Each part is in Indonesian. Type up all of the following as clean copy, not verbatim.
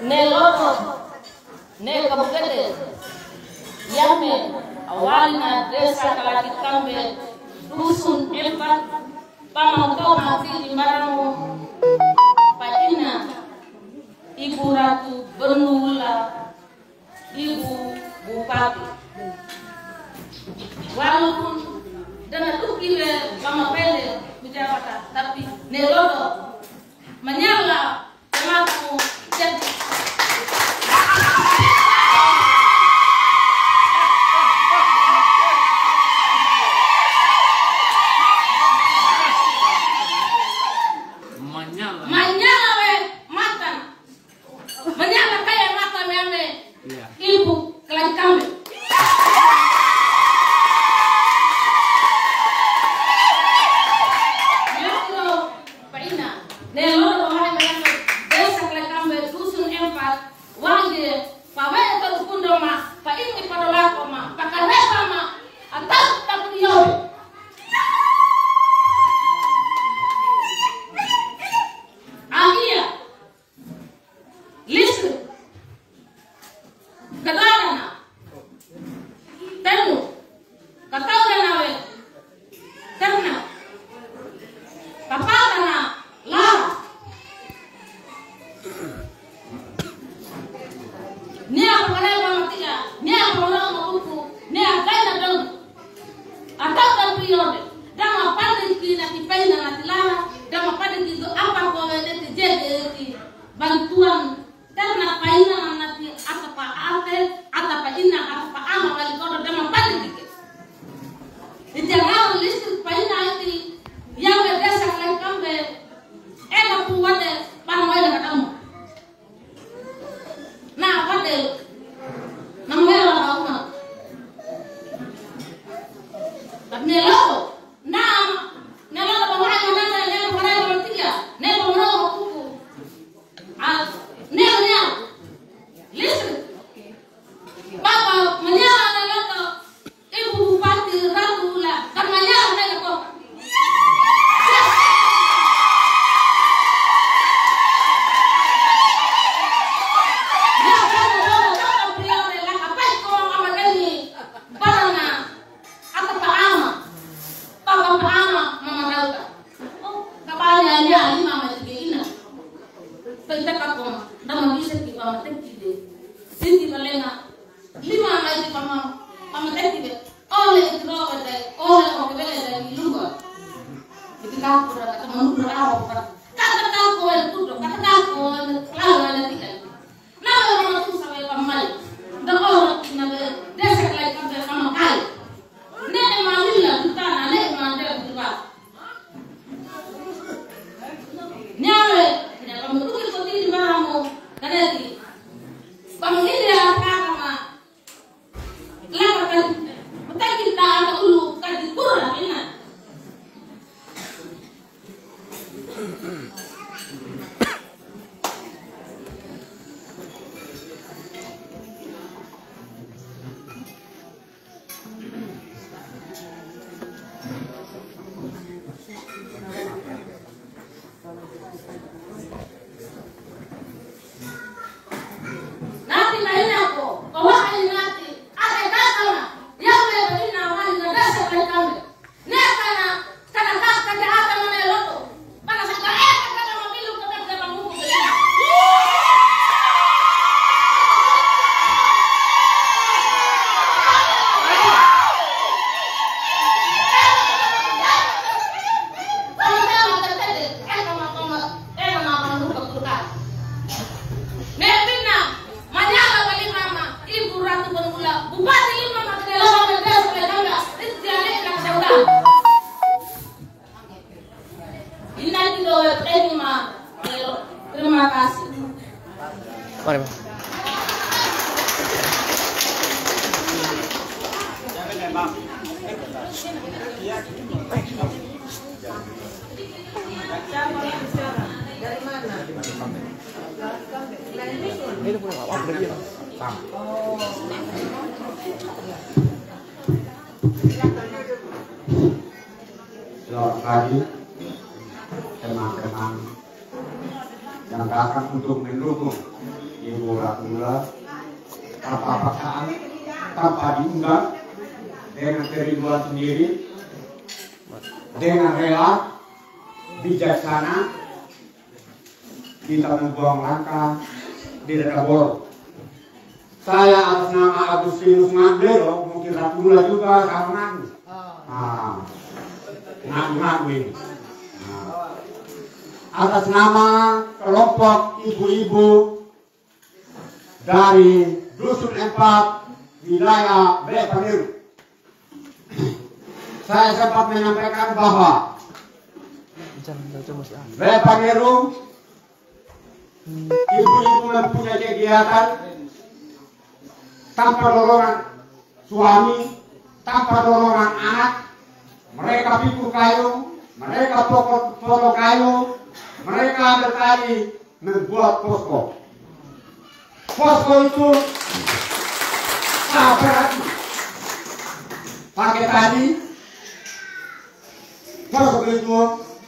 Neloto ne kabugede yame awalina desa kalaki kambe dusun empat pamangko mati di maramo paina ibu ratu bernula ibu bupati walaupun dengan tukiwe mama pele bujawata tapi Neloto menyala temaku jadi ibu kelai kami. Nyokro paina, Neloto hari menyambut desa kelai kami dusun empat, wangi, pawai atau kundo ma, paini padolako ma, pakaresa ma, atau tapi yobe. Ahia, listen. Kadana tenu kakauda nawe terna papauda na lara nia pakaleba matia nia pakaleba makuku nia kaina dong atau dan priode dama pande kina kipaina na tilara dama pande kizo apa ko wedete jede bantuan karena paina nanti apa arte apa ina apa ama wali kono dama pande dike jangan listrik paina itu yang berdasar lain kambe ela puwade panwele katamu nah wade namela hauna tapi Neloto Neloto pamai manana leo pamai mantia nego mro kuku nego listen Papa menyala Neloto ibu bupati ratu la kan menyala nego kok terima kasih. Mari, Pak. Dari mana? Ini punya apa? Pergi. Selamat pagi teman-teman yang datang untuk mendukung Ibu Ratula tanpa paksaan, tanpa diundang, dengan kerinduan sendiri, dengan rela, bijaksana, kita membuang langkah di Redabor. Saya atas nama Agustinus Mandelo, mungkin Ratula juga sama ngaku ini. Atas nama kelompok ibu-ibu dari Dusun 4 wilayah Bepaneru, saya sempat menyampaikan bahwa Bepaneru ibu-ibu mempunyai kegiatan tanpa dorongan suami, tanpa dorongan anak. Mereka pikul kayu, mereka potong kayu, mereka bertani membuat posko. Posko itu berarti pakai tadi, posko itu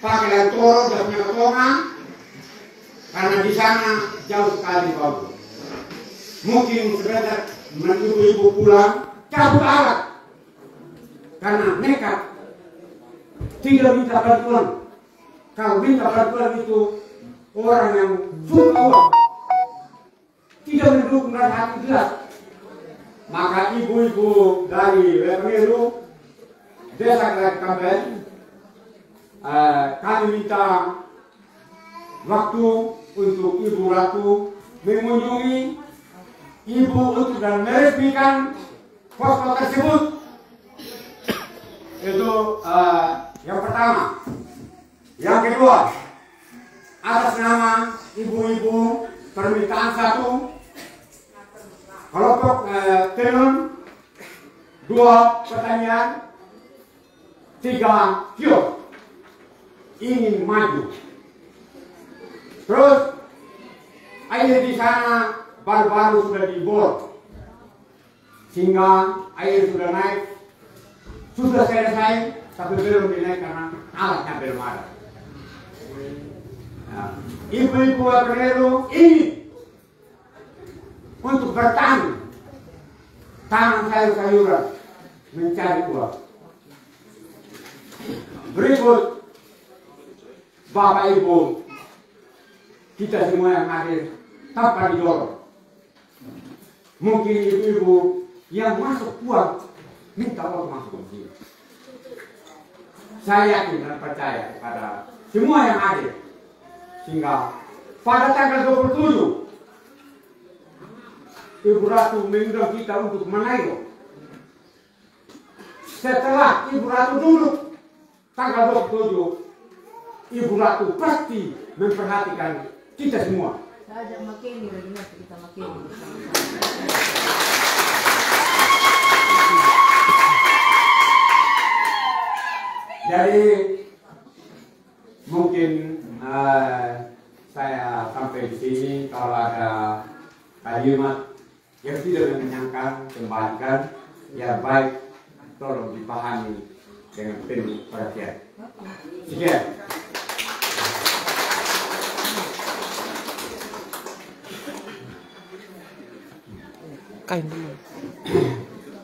pakai lantoro dan punya potongan, karena di sana jauh sekali bau. Mungkin sebentar ibu-ibu pulang cabut alat karena nekat, tidak minta bantuan. Kalau minta bantuan itu orang yang suka uang, tidak mendukung dan hati jelas. Maka ibu-ibu dari Bepaneru, Desa Kampet, kami minta waktu untuk Ibu Ratu mengunjungi ibu untuk dan meresmikan posko tersebut. Itu yang pertama. Yang kedua, atas nama ibu-ibu permintaan 1, kelompok tenun 2 pertanian 3 kios ingin maju. Terus air di sana baru-baru sudah dibor, sehingga air sudah naik, sudah selesai, tapi belum dinaik karena alatnya belum ada. Nah, ibu-ibu Bepaneru ingin untuk bertani, tanam sayur-sayuran, mencari uang. Berikut Bapak Ibu, kita semua yang hadir tanpa didorong. Mungkin ibu-ibu yang masuk uang minta uang masuk ke sini. Saya yakin dan percaya pada semua yang hadir, sehingga pada tanggal 27 Ibu Ratu mengundang kita untuk menaik. Setelah Ibu Ratu duduk tanggal 27, Ibu Ratu pasti memperhatikan kita semua. Saya ajak makin kita makin. Jadi mungkin saya sampai di sini. Kalau ada kalimat yang tidak menyenangkan, kembalikan. Ya baik, tolong dipahami dengan penuh perhatian. Sekian. Kain dulu.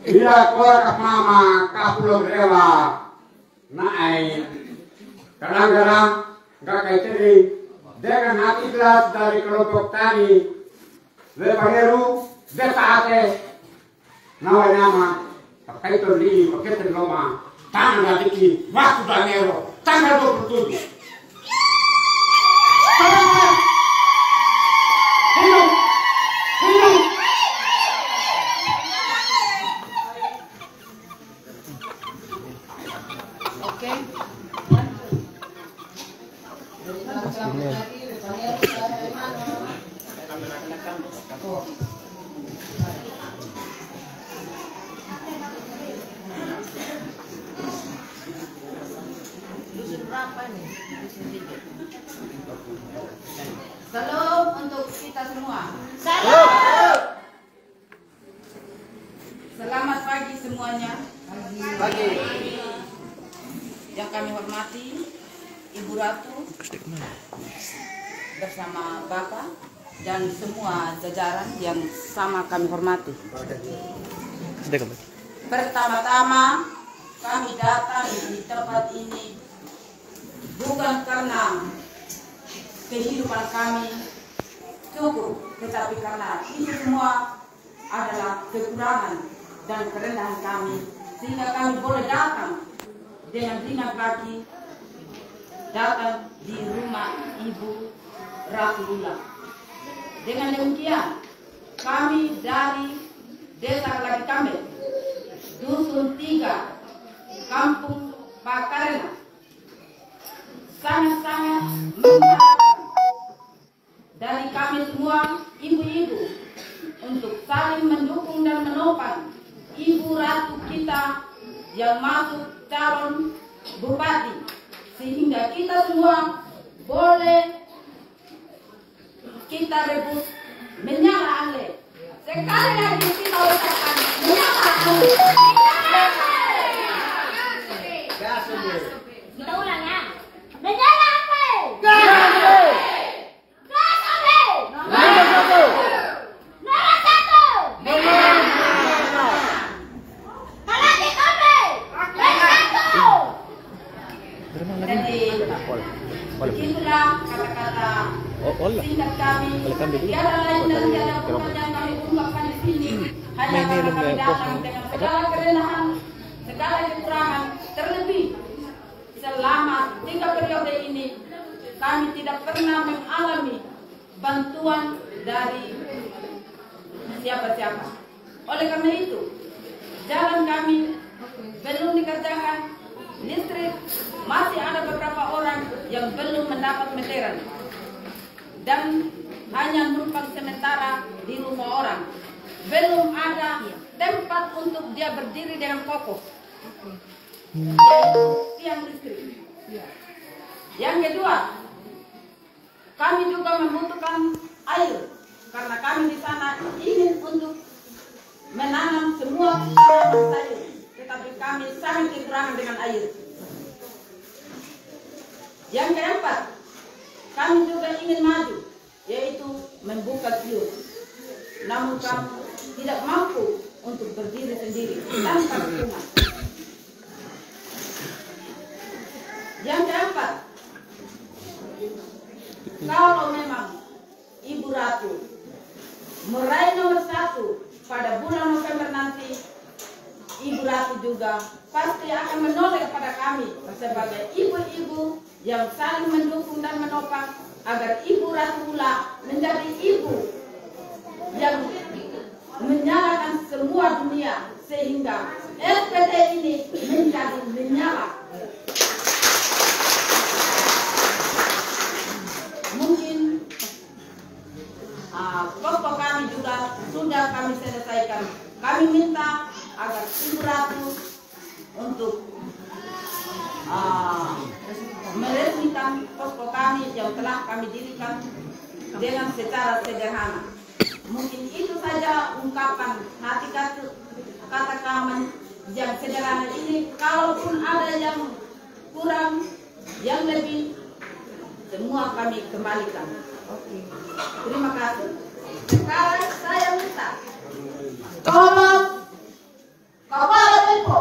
Iya, korak mama kapulog rewa naik. Kadang-kadang nggak kayak tadi dengan hati ikhlas dari kelompok tani Bepaneru desa ate nawa nama pakai toli pakai teloma tanggal diki waktu Bepaneru tanggal 27. Salam untuk kita semua. Salam. Selamat pagi semuanya. Pagi. Yang kami hormati Ibu Ratu bersama Bapak dan semua jajaran yang sama kami hormati. Pertama-tama kami datang di tempat ini bukan karena kehidupan kami cukup, tetapi karena ini semua adalah kekurangan dan kerendahan kami, sehingga kami boleh datang dengan ringan hati datang di rumah Ibu Ratu Lula. Dengan demikian, kami dari Desa Lagi Kambe, Dusun 3, Kampung Pakarena, sangat-sangat mengharapkan dari kami semua ibu-ibu untuk saling mendukung dan menopang Ibu Ratu kita yang masuk calon bupati, sehingga kita semua boleh kita rebut menyala Ale. Sekali lagi kita ucapkan menyala Ale. Kita ulang ya. Menyala Ale. Begitulah kata-kata singkat kami. Tiada lain dan tiada bukan yang kami ungkapkan di sini. Hanya karena kami datang dengan segala kerendahan, segala kekurangan. Terlebih selama 3 periode ini kami tidak pernah mengalami bantuan dari siapa-siapa. Oleh karena itu, jalan kami belum dikerjakan, listrik masih ada beberapa orang yang belum mendapat meteran dan hanya numpang sementara di rumah orang. Belum ada tempat untuk dia berdiri dengan kokoh, yaitu tiang listrik. Yang kedua, kami juga membutuhkan air karena kami di sana ingin untuk menanam semua tanaman sayur, tetapi kami sangat kekurangan dengan air. Yang keempat, kami juga ingin maju, yaitu membuka kios. Namun kami tidak mampu untuk berdiri sendiri tanpa dukungan. Yang keempat, kalau memang Ibu Ratu meraih nomor 1 pada bulan November nanti, Ibu Ratu juga pasti akan menoleh kepada kami sebagai ibu-ibu yang saling mendukung dan menopang agar Ibu Ratu Lula menjadi ibu yang menyalakan semua dunia, sehingga SPD ini menjadi menyala. Mungkin pokok kami juga sudah kami selesaikan. Kami minta agar Ibu Ratu untuk meresmikan posko kami yang telah kami dirikan dengan secara sederhana. Mungkin itu saja ungkapan hati kata kami yang sederhana ini. Kalaupun ada yang kurang, yang lebih, semua kami kembalikan. Oke. Terima kasih. Sekarang saya minta tolong Kepala Tempo.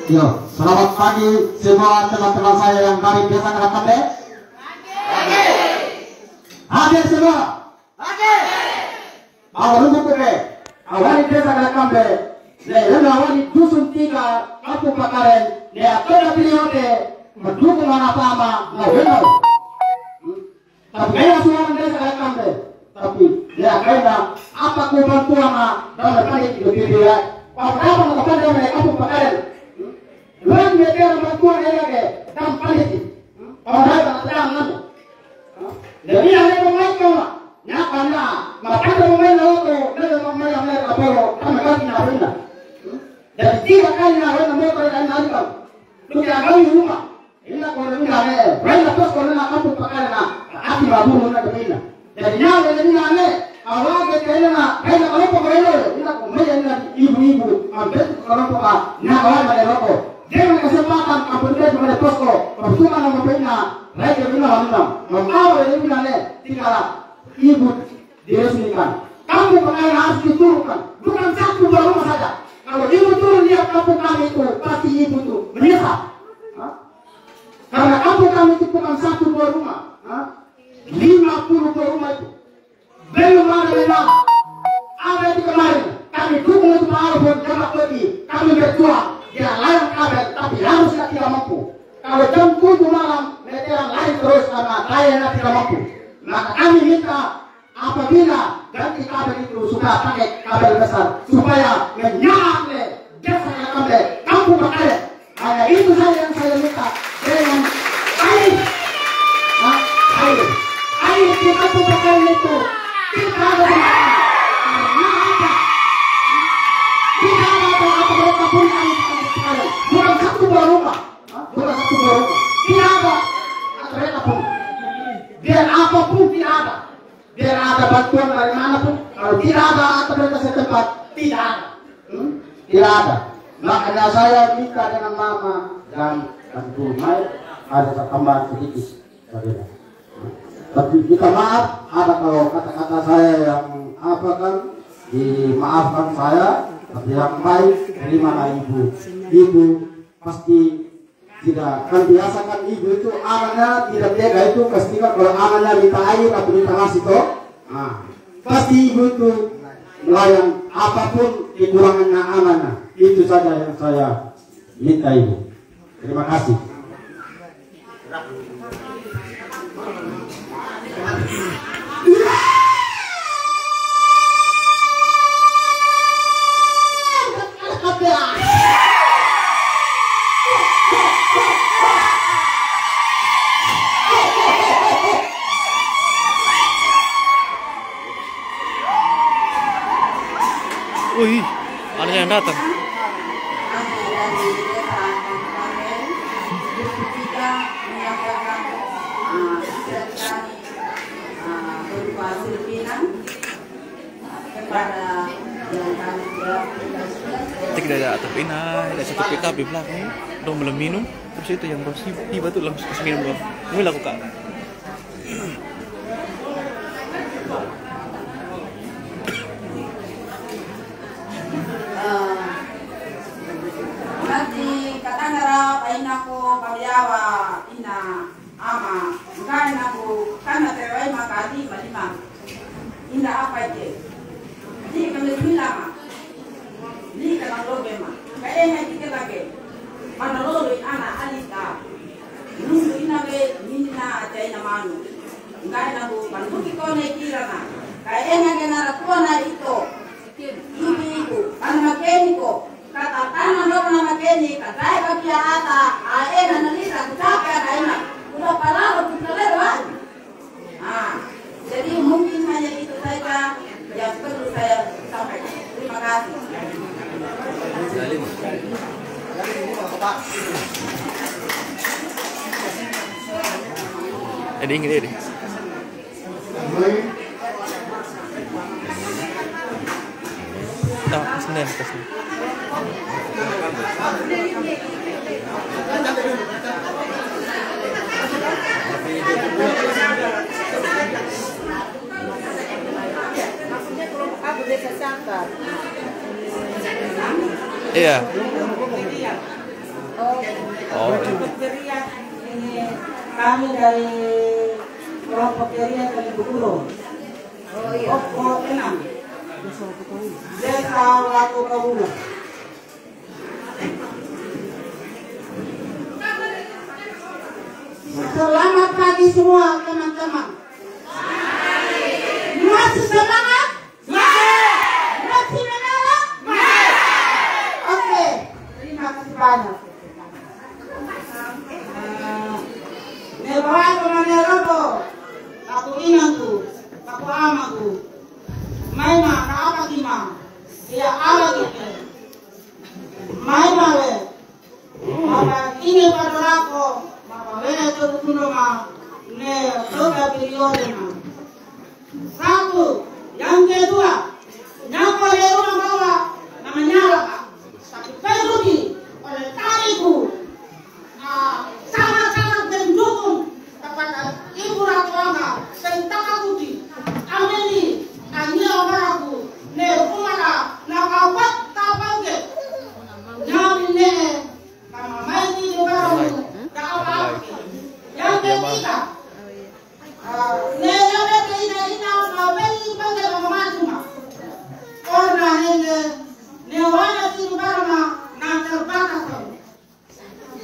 Yo, selamat pagi semua teman-teman saya yang dari Desa Kalakande. Hadir semua. Awal rumah kere, awal Desa Kalakande. Lena awal Dusun 3, Kampung Pakaren. Lea kena periode mendukung anak sama laweno. Tapi kaya semua Desa Kalakande. Tapi lea kena apa kebantuan dalam kali itu dia. Apa mengatakan dia mereka pun pakaian. Luang media bantuan dia ke dalam polisi. Orang yang terang nanti. Jadi ada pemain kau, nyakana, maka ada pemain lalu tu, pemain yang lain apa lo, kami kau tidak pernah. Jadi 3 kali nak orang motor dan nanti kau, tu kita kau di rumah. Ini nak orang ni ada, orang terus orang nak kampung pakaian nak, api babu orang tu ini. Jadi nak orang ni ada, awak kita ini nak, orang kalau pakai lo, ini nak pemain yang ibu-ibu, ambil orang pakai, nak orang mana rokok. Jangan kesempatan kampung dia cuma ada posko, percuma nama pemainnya. Mereka bilang mana, mengawal dia bilang tinggal ibu diresmikan. Kampung pakaian harus diturunkan, bukan 1 rumah saja. Kalau ibu turun lihat kampung kami itu, pasti ibu itu menyesal. Karena kampung kami itu bukan 1-2 rumah, 52 rumah itu. Belum ada memang. Ada di kemarin, kami dukung itu walaupun jamak pergi, kami berjuang. Dia layak kabel, tapi harusnya tidak mampu. Kalau jam 7 malam, mereka lain terus karena layannya tidak mampu. Maka kami minta apabila ganti kabel itu sudah pakai kabel besar, supaya menyala desa yang kabel, kampung pakaian. Hanya itu saja yang saya minta dengan air. Air di kampung pakaian itu tidak ada semangat. Karena apa? Tidak ada apa mereka punya air. Bukan 1-2 rumah. Bukan 1-2 rumah. Tidak ada mereka pun. Biar apapun tidak ada. Biar ada bantuan dari manapun. Kalau tidak ada atau mereka setempat, tidak ada. Tidak ada. Makanya saya minta dengan mama dan rumah ada tambahan sedikit. Tapi kita maaf, ada kalau kata-kata saya yang apa kan, dimaafkan saya. Tapi yang baik terimalah ibu. Ibu pasti tidak, kan biasa kan ibu itu anaknya tidak tega itu pastikan kalau anaknya minta air atau minta nasi toh, pasti ibu itu melayang apapun kekurangannya anaknya. Itu saja yang saya minta ibu. Terima kasih. Wih, ada yang datang. Tidak ada atap inai, ada satu PKB belakang, dong belum minum, terus itu yang baru tiba tuh langsung kasih minum doang. Ini lakukan. Nanti kata ngarap, aina ko pagyawa, ina ama, ngayon ako kana terway makati malima. Ina apa itu? Di kami bilang, di kana lobe ma. Kaya nga kita lagi. Manalo anak alita. Nunggu ina be minna aja ina manu. Ngayon ako panduki ko na kirana. Kaya nga ganara ko na ito. Ibu, kan makeni ko. Kata tanah lo na makeni, kata ay kaya ata, ay na nalita kutaka kaina. Udah paralo kutlelewan. Jadi mungkin hanya itu saja yang perlu saya sampaikan. Terima kasih. Ada ingin deh. Kesini. Maksudnya kelompok apa desa Sangkar? Iya. Oh. Ini kami dari kelompok Keria dari Bukuro. Oh iya. Oh, enam. Desa Laku Kawula. Selamat pagi semua teman-teman. Masih semangat? Masih menolak? banyak. Nebawa kemana robo, aku inangku, aku amaku, maina na apa gimana, dia ala gitu, maina le, maka ini pada aku, maka wena itu kuno ma, ne toga periode ma. Satu, yang kedua, nyapa le rumah bawah, namanya apa? Tapi pergi oleh tariku. Sangat-sangat mendukung kepada Ibu Ratu Angga dan Takabuti Ameli Anya Baraku ne kumara nakawat tabange nyami ne kama maiti di baraku apa yang ketiga ne yabe ina mabeli bange mamajuma orna ne wana di barama na terbakar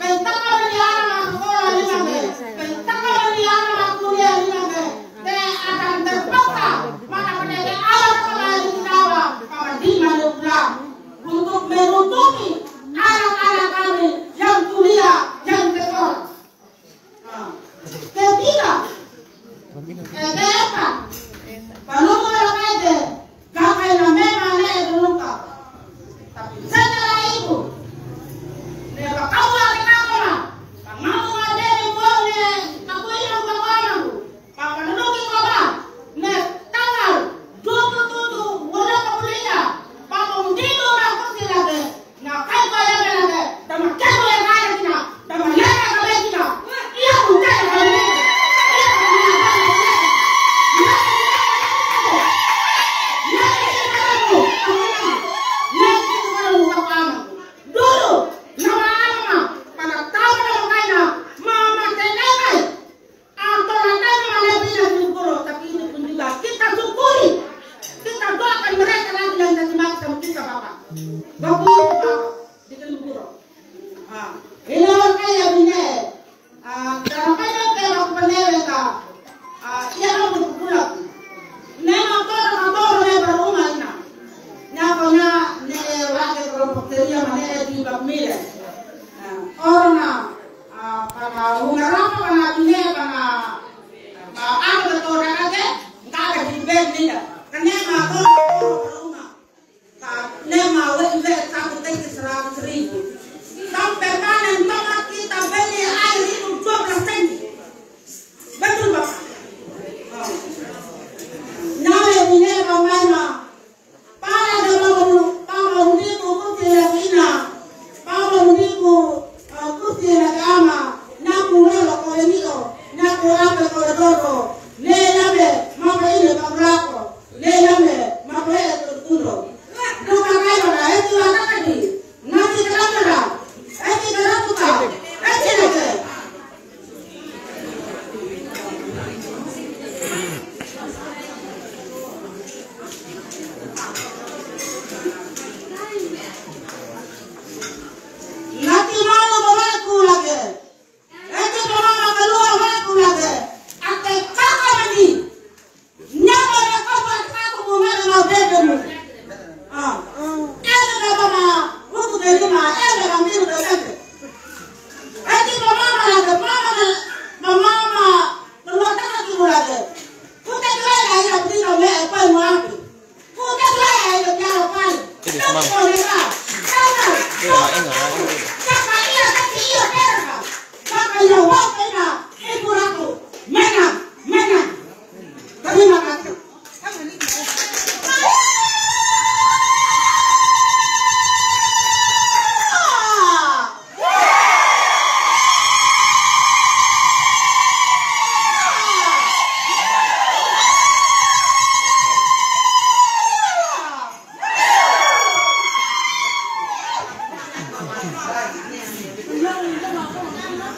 Pentaka ni anak sekolah ni nanti, pentaka ni anak kuliah ni nanti, dia akan terpaksa mana pendidik alat kembali kita pada di Malaysia untuk menutupi anak-anak kami yang kuliah yang sekolah. Ketiga, keempat, penumpukan aja, kakak yang memang dia berluka, tapi setelah itu, dia bakal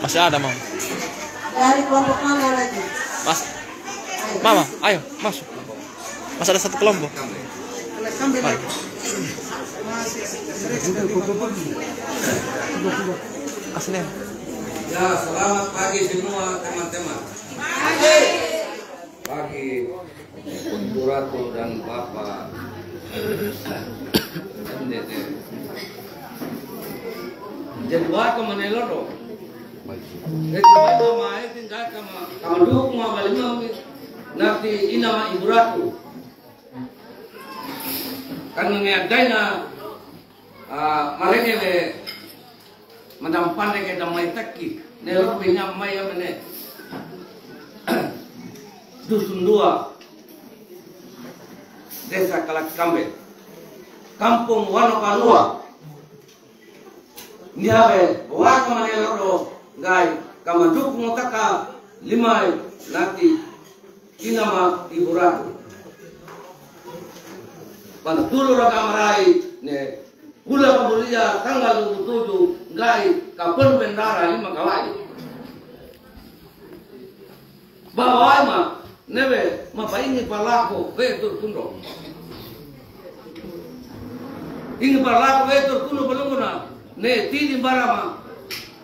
Masih ada, Mam. Dari kelompok mana lagi? Mas. Mama, ayo masuk. Masih ada satu kelompok. Mari. Asli. Ya, selamat pagi semua teman-teman. Pagi Ibu Ratu dan Bapak MDT. jadi wah kemanelo itu mama itu enggak kama dukung sama lima nanti inama ibu ratu karena ngeadaina mereka le mendampande ke damai taki nelo pinya mai amene dusun 2 desa Kalakkambe kampung Wanokalua niabe wa kamanelo gai kama dukung taka limai nanti inama ibu ratu pada dulu rakamarai ne gula kabulia tanggal 27 gai kapal bendara 5 kawai bawai ma nebe mapaini palako betul kundo ini palako betul kundo belumuna ne tidi barama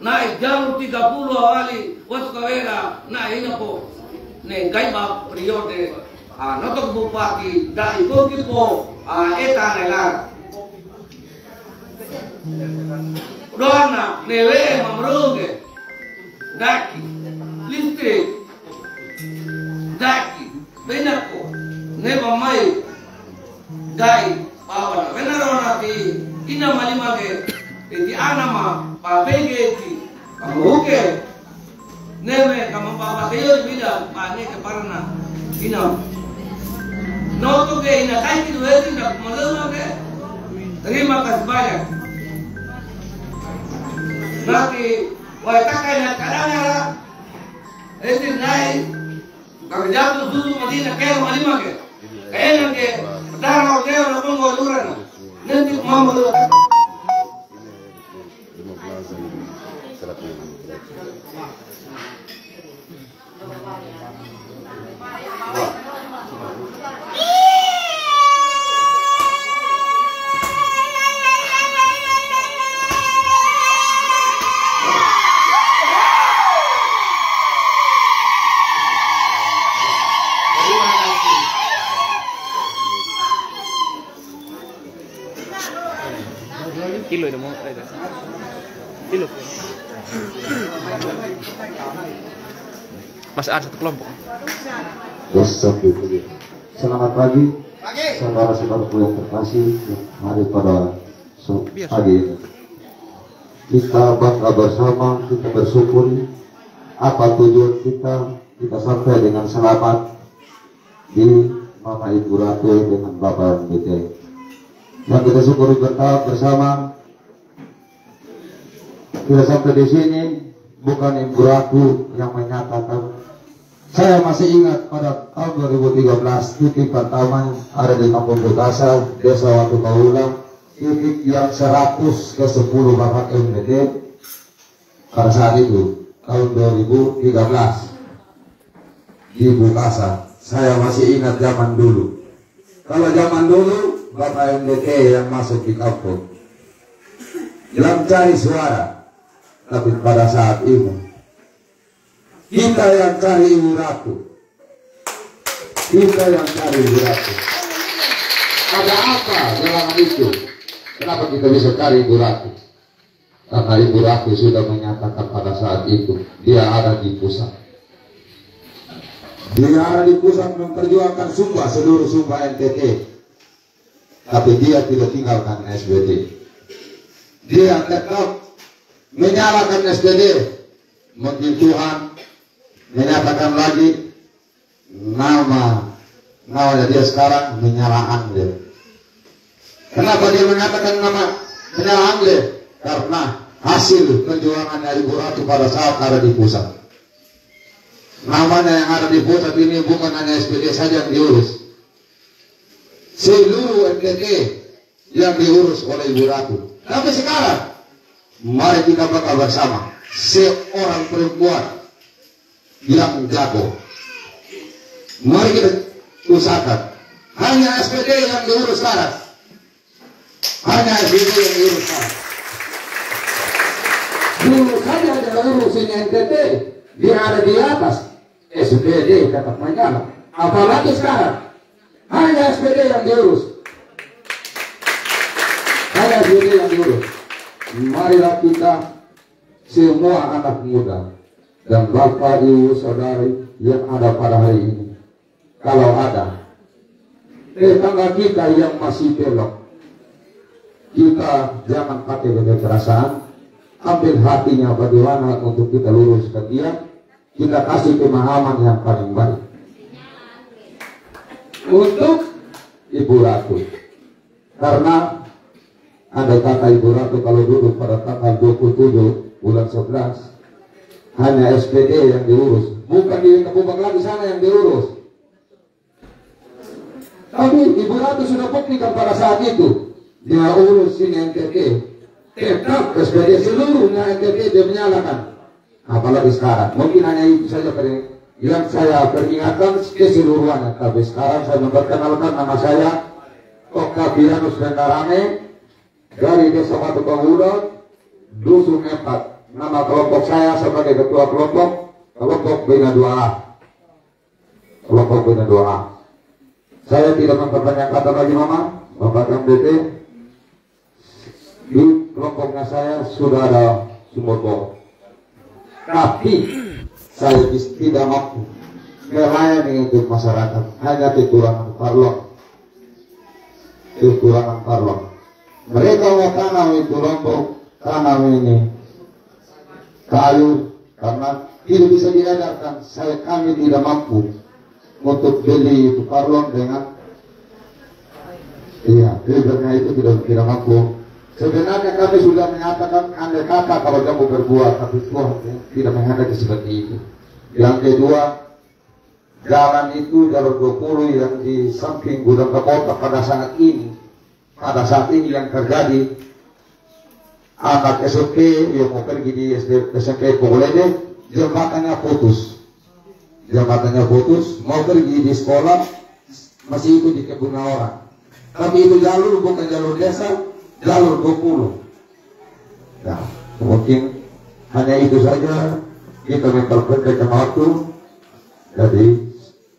naik jam 30 awali waktu kawera na ini po ne gai ba periode notok bupati dari Bogipo eta nelar dona newe mamruge daki listrik daki benako ne mamai gai pawana benarona ti ina malimage ti anama pa begeti pamuke neme kama papa tayo bila pane ke parna ina noto ke ina kai ki dueti ndak malama ke terima kasih banyak nanti wai takai na kadanya eti nai kalau jatuh dulu madina ke malima ke kayaknya ke darah ke orang bongo luran nanti mau lu kilo itu mau ada kilo Mas ada satu kelompok. Selamat pagi, saudara-saudaraku yang terkasih. Mari pada pagi ini kita bangga bersama, kita bersyukuri apa tujuan kita sampai dengan selamat di Mama Ibu Ratu dengan Bapak MBT. Yang kita syukuri bersama, kita sampai di sini bukan Ibu Ratu yang menyatakan. Saya masih ingat pada tahun 2013 titik pertama ada di Kampung Bukasa, Desa Watu Kaula, titik yang 100 ke 10 Bapak MBT pada saat itu tahun 2013 di Bukasa. Saya masih ingat zaman dulu. Kalau zaman dulu Bapak MBT yang masuk di kampung yang cari suara, tapi pada saat ini kita yang cari Ibu Ratu. Kita yang cari Ibu Ratu. Ada apa dalam itu? Kenapa kita bisa cari Ibu Ratu? Karena Ibu Ratu sudah menyatakan pada saat itu dia ada di pusat. Dia ada di pusat memperjuangkan Sumba, seluruh Sumba NTT. Tapi dia tidak tinggalkan SBD. Dia tetap menyalakan SBD. Mungkin Tuhan menyatakan lagi namanya dia sekarang menyala dia. Kenapa dia menyatakan nama menyala dia? Karena hasil perjuangan dari Ibu Ratu pada saat ada di pusat. Namanya yang ada di pusat ini bukan hanya SPD saja yang diurus, seluruh NTT yang diurus oleh Ibu Ratu. Tapi sekarang mari kita bakal bersama seorang perempuan yang jago. Mari kita usahakan. Hanya SPD yang diurus sekarang. Hanya SPD yang diurus sekarang. Dulu saja ada urusin NTT, dia ada di atas. SPD tetap menyala. Apalagi sekarang hanya SPD yang diurus. Hanya SPD yang diurus. Marilah kita semua anak muda dan bapak ibu saudari yang ada pada hari ini, kalau ada tetangga kita yang masih belok, kita jangan pakai kekerasan, ambil hatinya bagaimana untuk kita luruskan dia, kita kasih pemahaman yang paling baik. Untuk Ibu Ratu, karena ada kata Ibu Ratu kalau duduk pada tanggal 27 bulan 11 hanya SPD yang diurus, bukan di Kebubak lagi sana yang diurus. Tapi Ibu Ratu sudah buktikan pada saat itu dia urus ini NTT, tetap SPD seluruhnya NTT dia menyalakan. Apalagi sekarang, mungkin hanya itu saja yang saya peringatkan keseluruhannya. Tapi sekarang saya memperkenalkan nama saya Oktavianus Bendarame dari Desa Watu Kawulan, Dusun 4. Nama kelompok saya sebagai ketua kelompok Bina 2A. Kelompok Bina 2A. Saya tidak memperbanyak kata lagi Mama, Bapak MDT. Di kelompoknya saya sudah ada sumur. Tapi saya tidak mampu melayani untuk masyarakat, hanya kekurangan parlok. Mereka mau tanam itu lombok, tanam ini kayu, karena tidak bisa diedarkan. Kami tidak mampu untuk beli itu parlok dengan fibernya itu tidak mampu. Sebenarnya kami sudah menyatakan andai kata kalau kamu berbuat, tapi Tuhan tidak menghendaki seperti itu. Yang kedua, jalan itu jalur 20 yang di samping gudang kota pada saat ini yang terjadi, anak SMP yang mau pergi di SMP Pogolede, jembatannya putus, mau pergi di sekolah masih itu di kebun orang. Tapi itu jalur bukan jalur desa, jalur 20. Nah, mungkin hanya itu saja kita memperpendek waktu. Jadi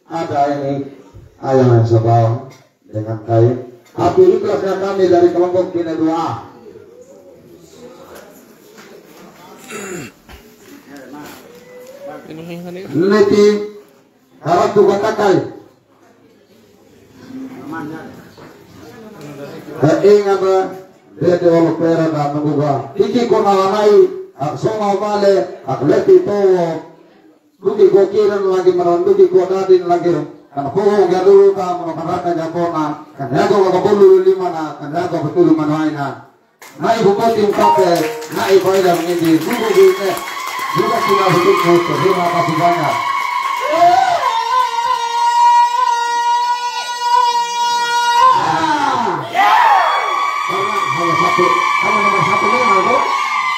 ada ini ayam yang sebawa dengan kain. Tapi ikhlasnya kami dari kelompok Bina 2A. Nanti harap juga takai. Ingat dia orang pera na menguga. Iki ko nawanay songa male atleti to. Dugi ko kiran lagi merondugi ko dadin lagi. Kan ko galu ka makarata japona. Kan yago makapulu lima na kan yago betul manay na. Nai bukotin kape, nai faida mengindi. Dugi ini juga sudah hidup mo. Terima kasih banyak. Hanya nomor satu memang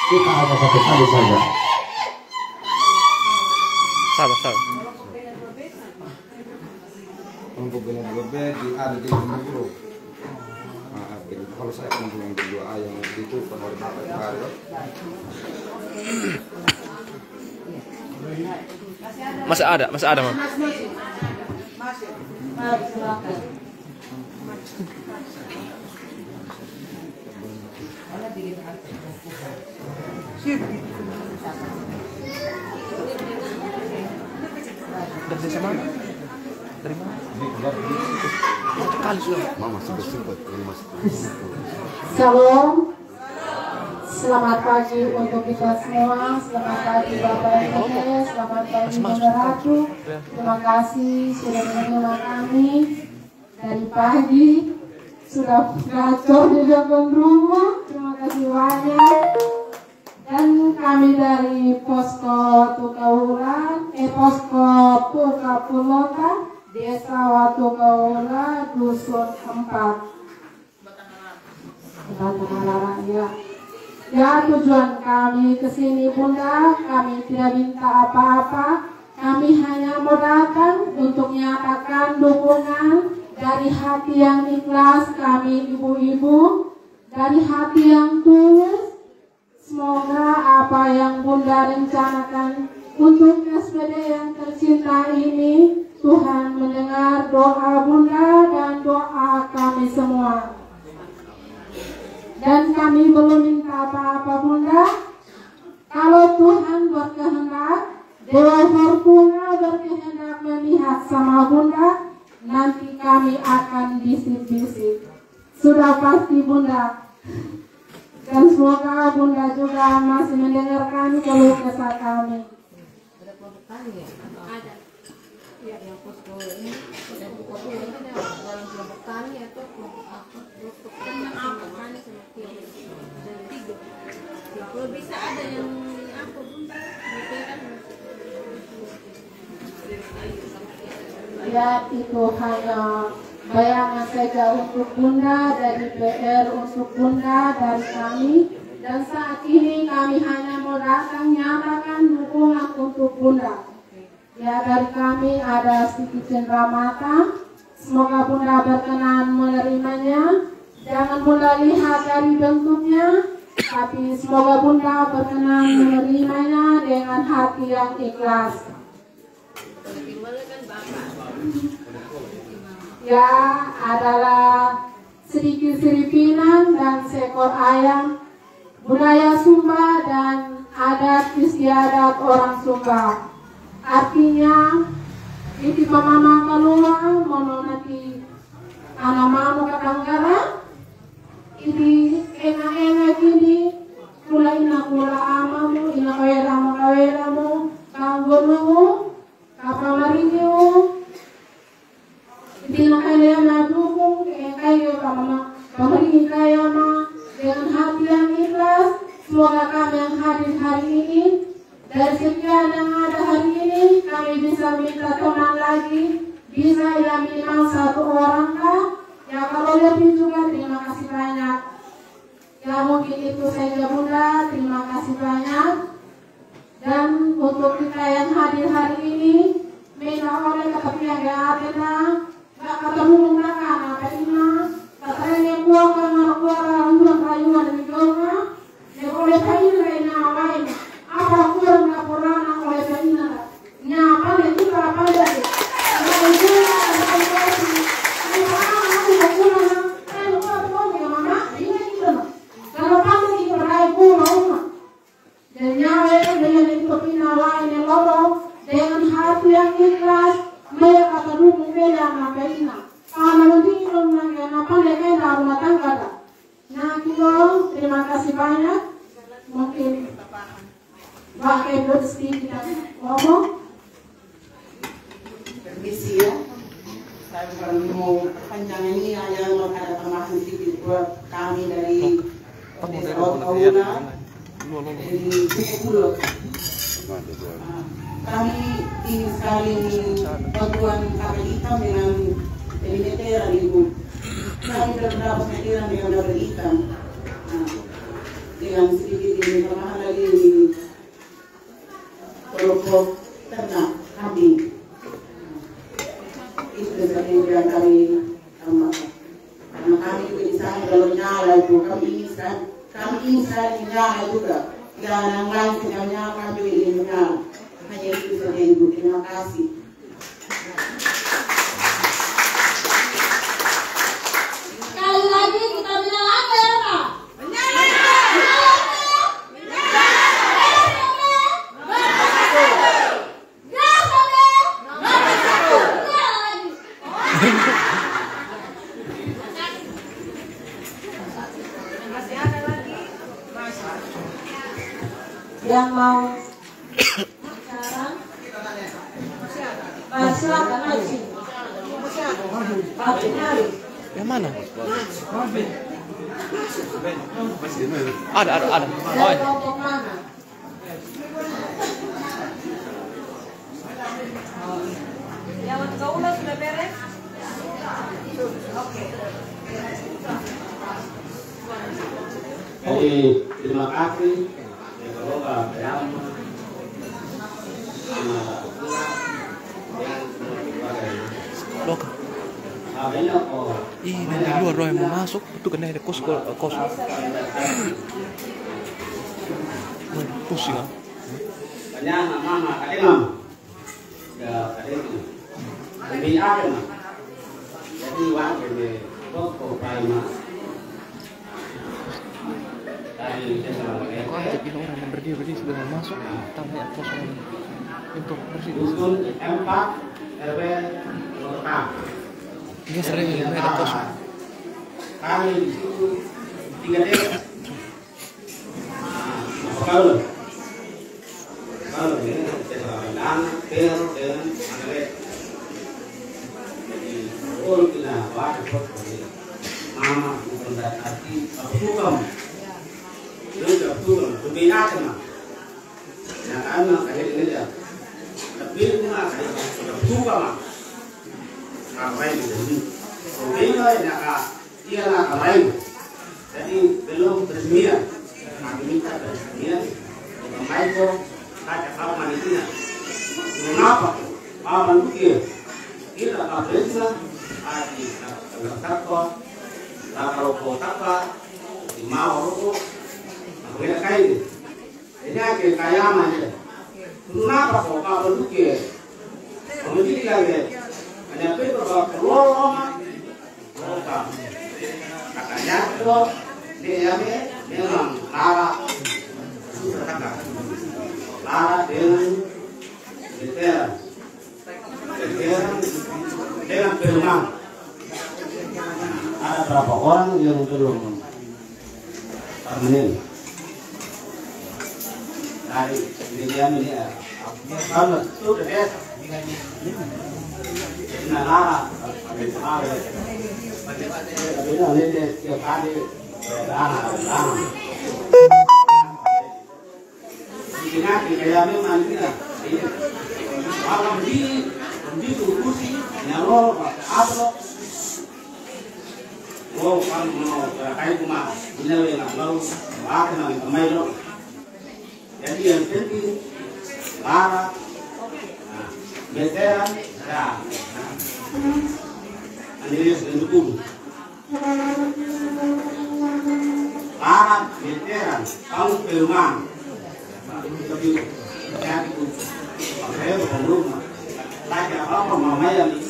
kita hanya satu kali saja. Sabar. Untuk Bina 2B ada di Bengkulu. Kalau saya yang berdua yang itu pemerintah Baru. Masih ada, Mam. Dari desa mana? Dari mana? Kali sudah. Mama sempat. Salam. Selamat pagi untuk kita semua. Selamat pagi Bapak Ibu. Selamat pagi Bunda Ratu. Terima kasih sudah menerima kami dari pagi. Sudah gacor di depan rumah. Terima kasih banyak. Dan kami dari Posko Tukawulan, Posko Tukapulota, Desa Watu Kawula, Dusun 4. Batang ya. Ya, tujuan kami ke sini Bunda, kami tidak minta apa-apa. Kami hanya mau datang untuk menyatakan dukungan dari hati yang ikhlas kami ibu-ibu, dari hati yang tulus. Semoga apa yang Bunda rencanakan untuk SPD yang tercinta ini, Tuhan mendengar doa Bunda dan doa kami semua. Dan kami belum minta apa-apa Bunda. Kalau Bunda. Dan semoga Bunda juga masih mendengarkan keluh kesah kami. Ada kelompok tani ya? Ada. Ya, yang posko ini sudah buka dulu ini dalam kelompok tani atau kelompok apa? Kelompok tani apa? Tani sama tiga. Dari tiga. Kalau bisa ada yang apa Bunda? Ya, itu hanya bayangan saja untuk Bunda, dari PR untuk Bunda, dari kami. Dan saat ini kami hanya mau datang nyatakan dukungan untuk Bunda. Ya, dari kami ada sedikit cenderamata. Semoga Bunda berkenan menerimanya. Jangan Bunda lihat dari bentuknya, tapi semoga Bunda berkenan menerimanya dengan hati yang ikhlas. Ya, adalah sedikit siripinan dan seekor ayam, budaya Sumba dan adat istiadat orang Sumba. Artinya, iti pamama keluar mononati anak manu katanggara, iti enak-enak ini kula ina kula amamu, ina kawelamu, kanggulumu, kapamarinyo, iti na kaya na dukung, kayo pamaringin kaya ma, dengan hati yang ikhlas. Semoga kami yang hadir hari ini, dari sekian yang ada hari ini, kami bisa minta teman lagi, bisa ya minimal 1 orang kah? Ya kalau lebih juga terima kasih banyak. Ya mungkin itu saja Bunda, terima kasih banyak. Dan untuk kita yang hadir hari ini, minta oleh ketepian ya Atena, gak ketemu mereka apa ini, katanya buang kamar rayuan di Jogja, ya oleh kayu lain lain. Apa kurang laporan oleh Penina? Nyapa itu apa lagi? Kalau itu ada lagi. Aku kurang. Kalau aku ya mama, ini gitu. Kalau kamu di perai rumah. Dan nyawa dengan itu Penina lain yang lorong dengan hati yang ikhlas, mereka terdukung bela sama Penina. Kalau nanti orang yang apa lagi dalam rumah tangga. Nah, kita terima kasih banyak. Mungkin pakai bersih kita ngomong. Permisi ya, saya bukan mau panjang ini, hanya mau ada tambahan sedikit buat kami dari Desa Kauna, dari Pulau. Kami ingin sekali bantuan kabel hitam dengan meteran Ibu. Kami berapa meteran dengan kabel hitam. Dengan sedikit ini tambahan lagi kelompok ternak kambing. Itu sebenarnya yang kami tambahkan. Karena kami juga di sana kalau nyala itu kami ingin sekali nyala juga. Yang lain tidak nyala, kami juga ingin nyala. Hanya itu saja Ibu. Terima kasih. Sekali lagi kita bilang apa ya Pak? Yang mau bicara, silakan maju. Yang mana? Ada. Oh, Dari kelompok mana? Yang Kaula sudah beres? Oke. Jadi terima kasih semoga yang Loh. Ih, dari luar roh yang mau masuk itu kena ada kos. Pusing ah. Kanya mama kade mama. Ya kade itu. Jadi apa mah? Jadi waktu kok prima. Kok jadi orang yang berdiri sudah mau masuk tanah yang kosong untuk bersih. Dusun 4 RW Lorka. Ini sering ada kosong. Kami di situ 3 desa. Kalau ini desa Rendang, Pel, dan Anggrek. Jadi orang kita wadah mama bukan arti tukam. Itu tukam, kebanyakan mah. Yang anak kayak ini dia. Tapi itu mah kayak tukam mah. Kapain itu? Kebanyakan yang dia nak kapain. Jadi belum resmian. Kami minta resmian. Kapain itu ada kapan manitia. Kenapa? Aman dia. Kita kapainnya adi takwa. Kalau kau takwa, mau rokok, aku nak kain. Ini agak kaya mana? Kenapa kau kalau luki? Kamu jadi lagi. Hanya perlu keluar rumah, rokok. Katanya itu dia memang lara susah takak. Lara dengan firman. Ada berapa orang yang belum termenin dari dia ini ya. Kalau sudah desa, nah lara, beda lede tiap hari lara. Ini kayak memang kita, kalau di kursi, nyalor, apa? Oh, kan mau kayak cuma ini yang mau akan yang kemarin. Jadi yang penting lara, veteran, ya. Ini sendiri. Lara, veteran, kamu perumahan. Tapi saya itu, saya rumah. Lagi apa mama yang ini?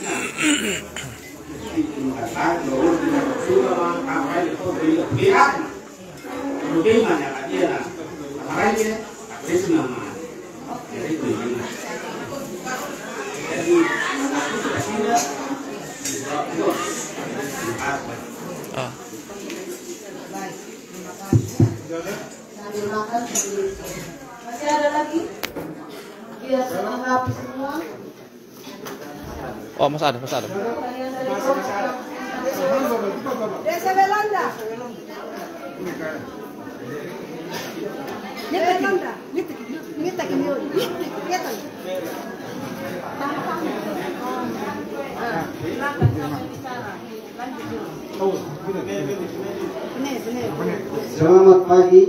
Masih ada lagi? Biar melengkapi semua. Oh, masih ada. Desa Belanda. Selamat pagi,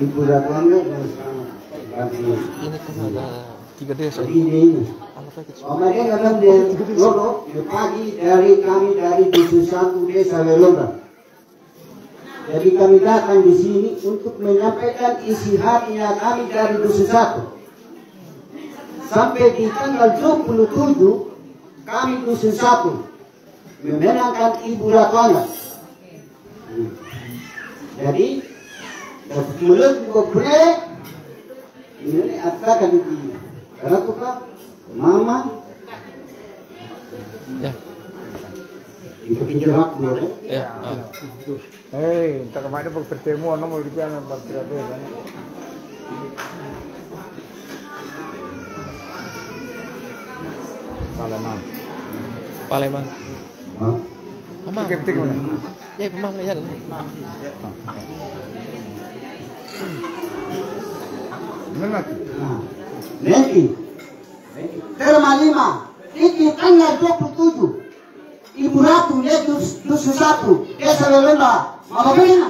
Ibu Ratwanda dan selamat pagi. Ini kan ada 3 desa. Ini. Mereka datang dari Lolo pagi dari kami dari Dusun 1 Desa Lelonda. Jadi kami datang di sini untuk menyampaikan isi hatinya kami dari Dusun 1. Sampai di tanggal 27 kami Dusun 1 memenangkan Ibu Ratwanda. Jadi mulut juga ini akan di karena tukar mama ya itu pinjam dulu ya. Hei, tak kemana bertemu orang mau di sana bertemu kan? Palembang. Mama. Ketik mana? Ya, Mama ya. Nanti terma 5 itu tanggal 27 Ibu Ratu Dusun 1 Desa Lelonda Mababina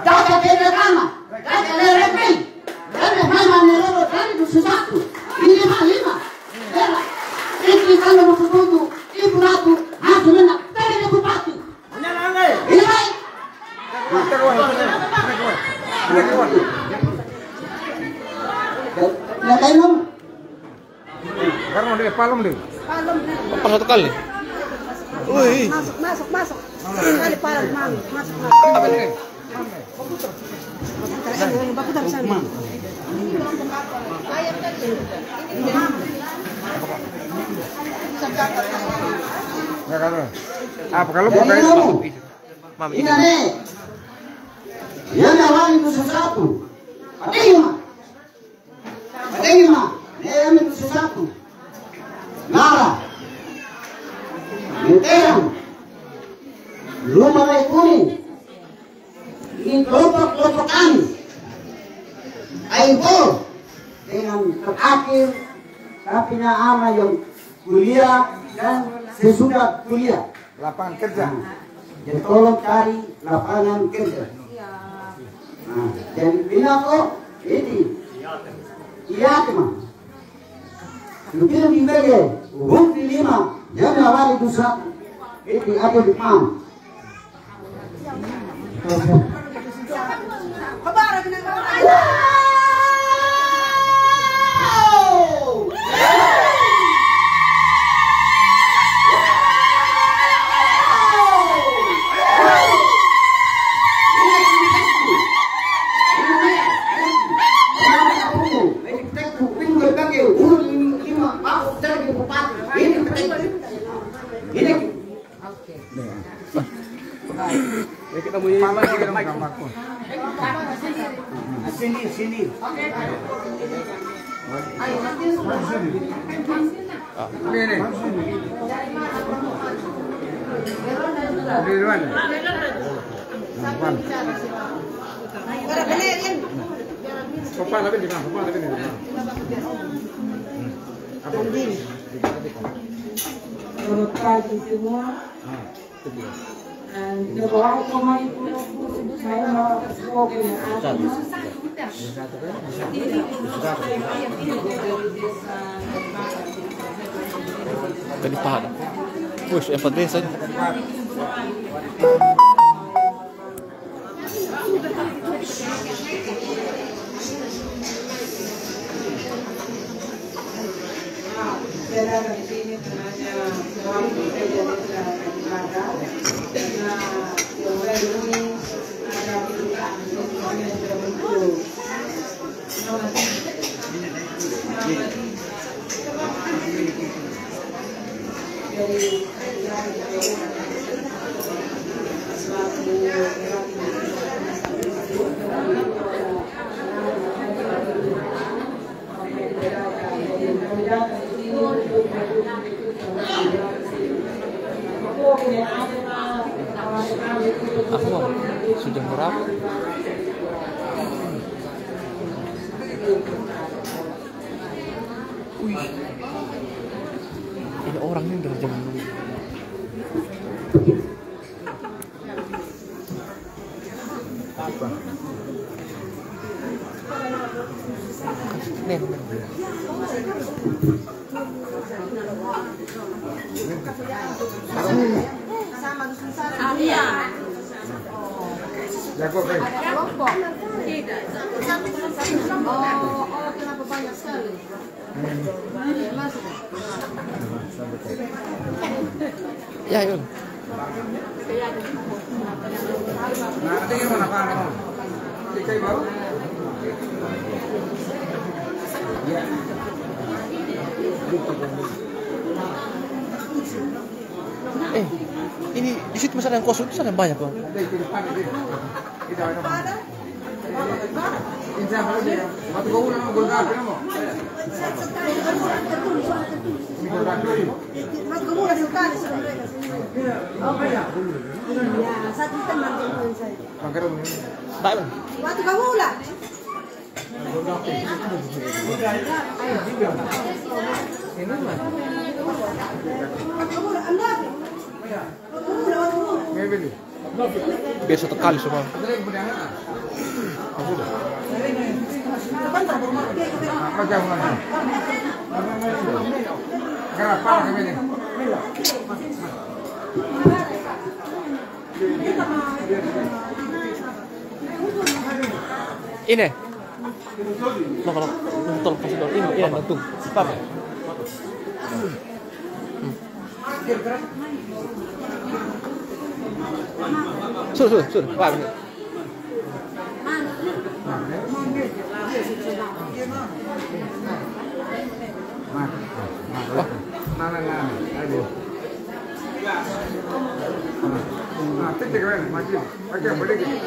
Kakak Kedekana Kakak Lerepin Kakak Mama Nerolo dari Dusun 1 ini 5 itu tanggal 27 Ibu Ratu Hasilena dari Bupati ini baik yang lain dong. Karena dia palem deh. Apa satu kali? Wih. Masuk. Kali palem mami. Masuk. Apa ini? Baku tak bisa. Enggak kan? Apa kalau bukan itu? Mami. Ini nih. Yan awalin ko sa sapo. Patingin ma. Nayamin ko sa sapo. Nara. Minterang. Lumalay kuning. Ingin kelompok-kelompokan. Ayo dengan terakhir tapi ama yang kuliah dan sesudah kuliah. Lapangan kerja. Jadi tolong cari lapangan kerja. Nah, jadi bila kok ini iya teman. Lebih bagai umum di 5 Januari 21 ini ada di PAM. Kita punya mana kita makan. Sini. Ini. Di mana? Sopan tapi di mana? Apa ini? Selamat pagi semua. Dan bahwa kemarin saya mau sekolah Tadi paham. Push, yang penting saja. di sini sebenarnya suami saya jadi ada karena mulai ini ada kedukaan yang sudah muncul. Aku sudah berapa? Wih, ini orang ini udah jam apa? Sama dusun sana. Iya. Jago kan? Kelompok. Tidak. Oh, kenapa banyak sekali? Masuk. Ya, yun. Nah, ada yang mana kamu? Tikai baru? Ya. Ini di situ masih ada yang kosong, sana banyak bang. Baik bang. Waktu kamu ulah. Ini mah. Biasa sekali semua. Ini. Kalau nonton kasih dulu ini nonton. Apa? Sur, Pak. Mana, aduh. titik kan, makin boleh gitu.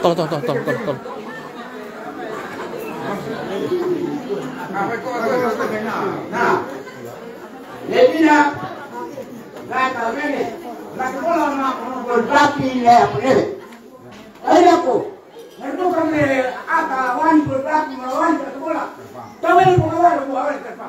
Tolong. Nah, jadi nak kata ini, nak bola nak berarti ya boleh. Ada aku, itu kami ada wan berarti melawan bola. Tapi ini bola buat apa?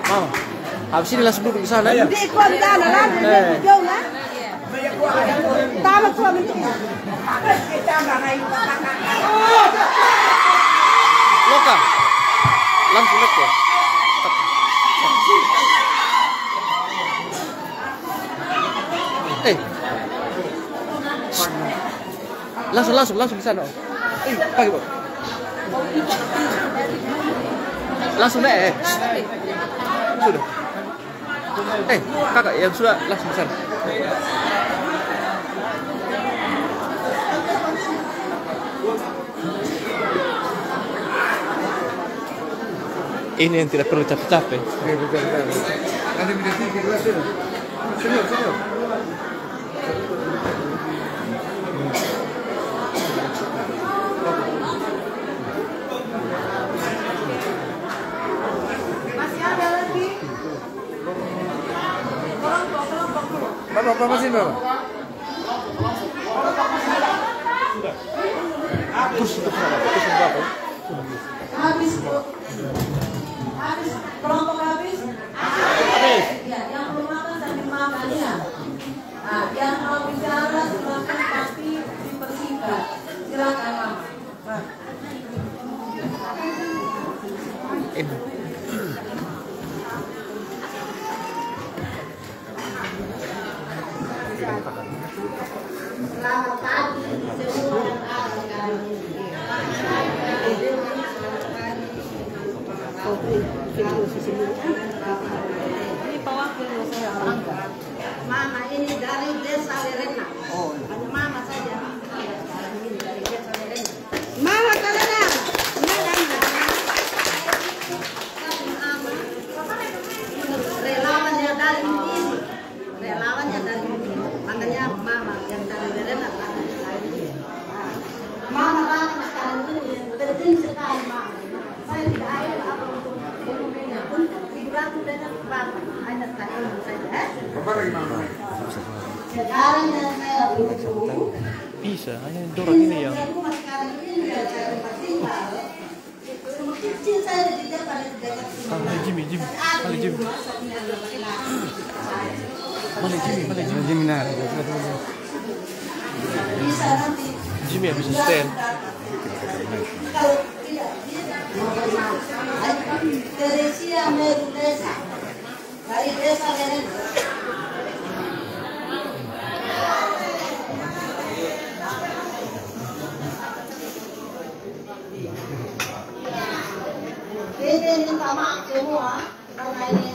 Mama, habis ini langsung duduk di sana ya. Di kuat sana lah, jauh lah. Tamat suami itu. Loka, langsung lek ya. Langsung di sana. Pagi Pak. Langsung deh. Sudah. Kakak yang sudah langsung di sana. Ini yang tidak perlu capek-capek. Nanti bisa dulu. Senyum. Apa sih Bapak? Habis kelompok habis. Ya, yang belum makan sambil makan ya. Nah, yang mau bicara silakan tapi dipersingkat. Silakan Mama. Selamat pagi semua yang ada kali ini. Ini pewakil saya Angga. Mama ini dari Desa Lerena. Hanya Mama saja. Ini dari Desa Lerena. Mama Lerena. Relawannya dari ini. Relawannya dari ini. Makanya Mama yang dari Lerena. Mama datang sekarang ini penting sekali Mama. Saya tidak ada apa untuk Ibu dengan Bapak. Ada saya saja. Bapak lagi Mama. Sekarang yang saya butuh. Bisa, hanya dorong ini yang. Sekarang ini kecil saya di depan Jimmy. Mana Jimmy nah. Bisa nanti. Jimmy bisa stand. Kalau tidak Teresia Meru Desa dari Desa Lerena. Kita minta maaf semua karena ini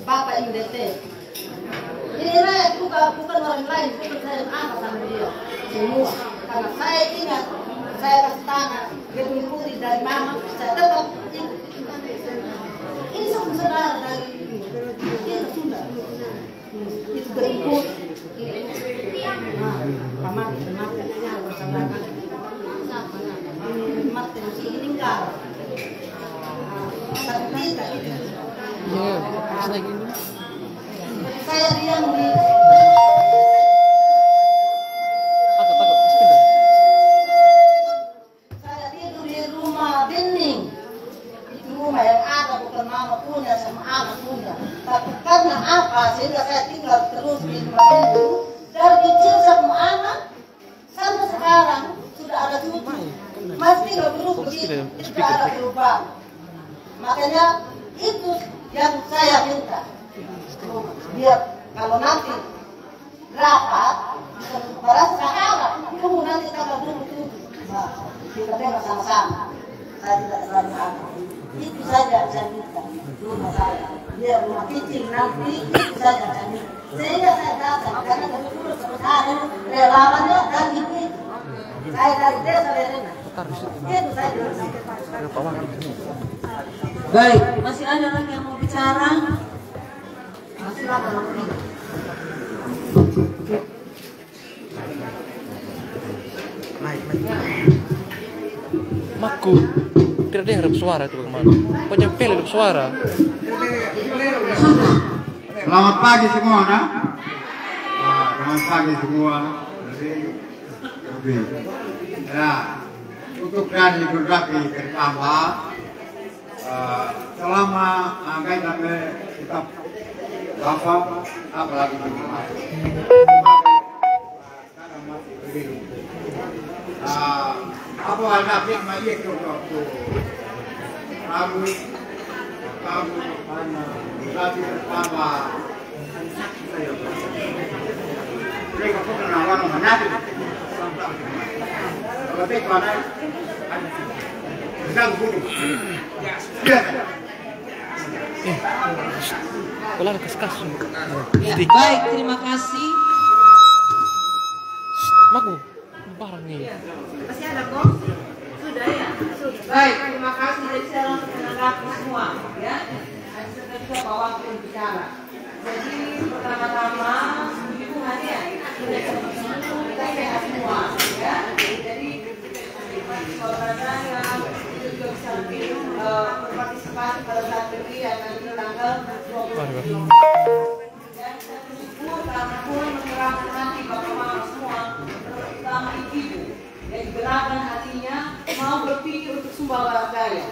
Bapak IDT. Ini rakyat bukan orang lain, bukan saya angkat sama dia semua. Karena saya ingat, saya kasih tangan gedung putih dari mama, saya tetap ini semua saudara dari itu sudah itu gedung putih. Mati ini enggak. Saya diam di saya tidur di rumah bening. Itu rumah yang ada bukan mama punya sama anak punya. Tapi karena apa sehingga saya tinggal terus di rumah bening. Dari kecil sama anak sampai sekarang sudah ada cucu. Masih tinggal terus begitu. Tidak ada perubahan. Makanya itu yang saya minta. Biar kalau nanti rapat para sekarang kamu nanti tanggal 27 kita dengar sama-sama. Saya tidak terlalu apa. Itu saja saya minta rumah saya. Biar rumah kecil nanti itu saja saya minta. Sehingga saya datang karena kebetulan saya relawannya dan itu. Saya dari desa Lerena. Itu saja. Baik, masih ada lagi yang mau bicara? Silakan. Maku tidak ada yang harap suara itu kemana? Banyak pilih harap suara. Selamat pagi semua, nah. Selamat pagi semua. Ya, untuk dan Idul Fitri pertama, selama kami tetap Bapak apalagi berdoa. Apa ada yang masih itu kamu mana lagi pertama mereka pun menawan mana lebih pada sedang bunuh Ular kaskas. Baik, terima kasih. Maku, barang nih. Masih ada kok? Sudah ya? Sudah. Baik, terima kasih. Jadi saya langsung menanggapi semua, ya. Saya juga bawa bicara. Jadi pertama-tama ibu hanya kita sehat semua, ya. Jadi saudara saya juga bisa lebih berpartisipasi pada saat pemilihan nanti tanggal 20. Dan saya bersyukur karena Tuhan mengerahkan hati bapak-bapak semua, terutama ibu, yang digerakkan hatinya mau berpikir untuk Sumbawa Raya.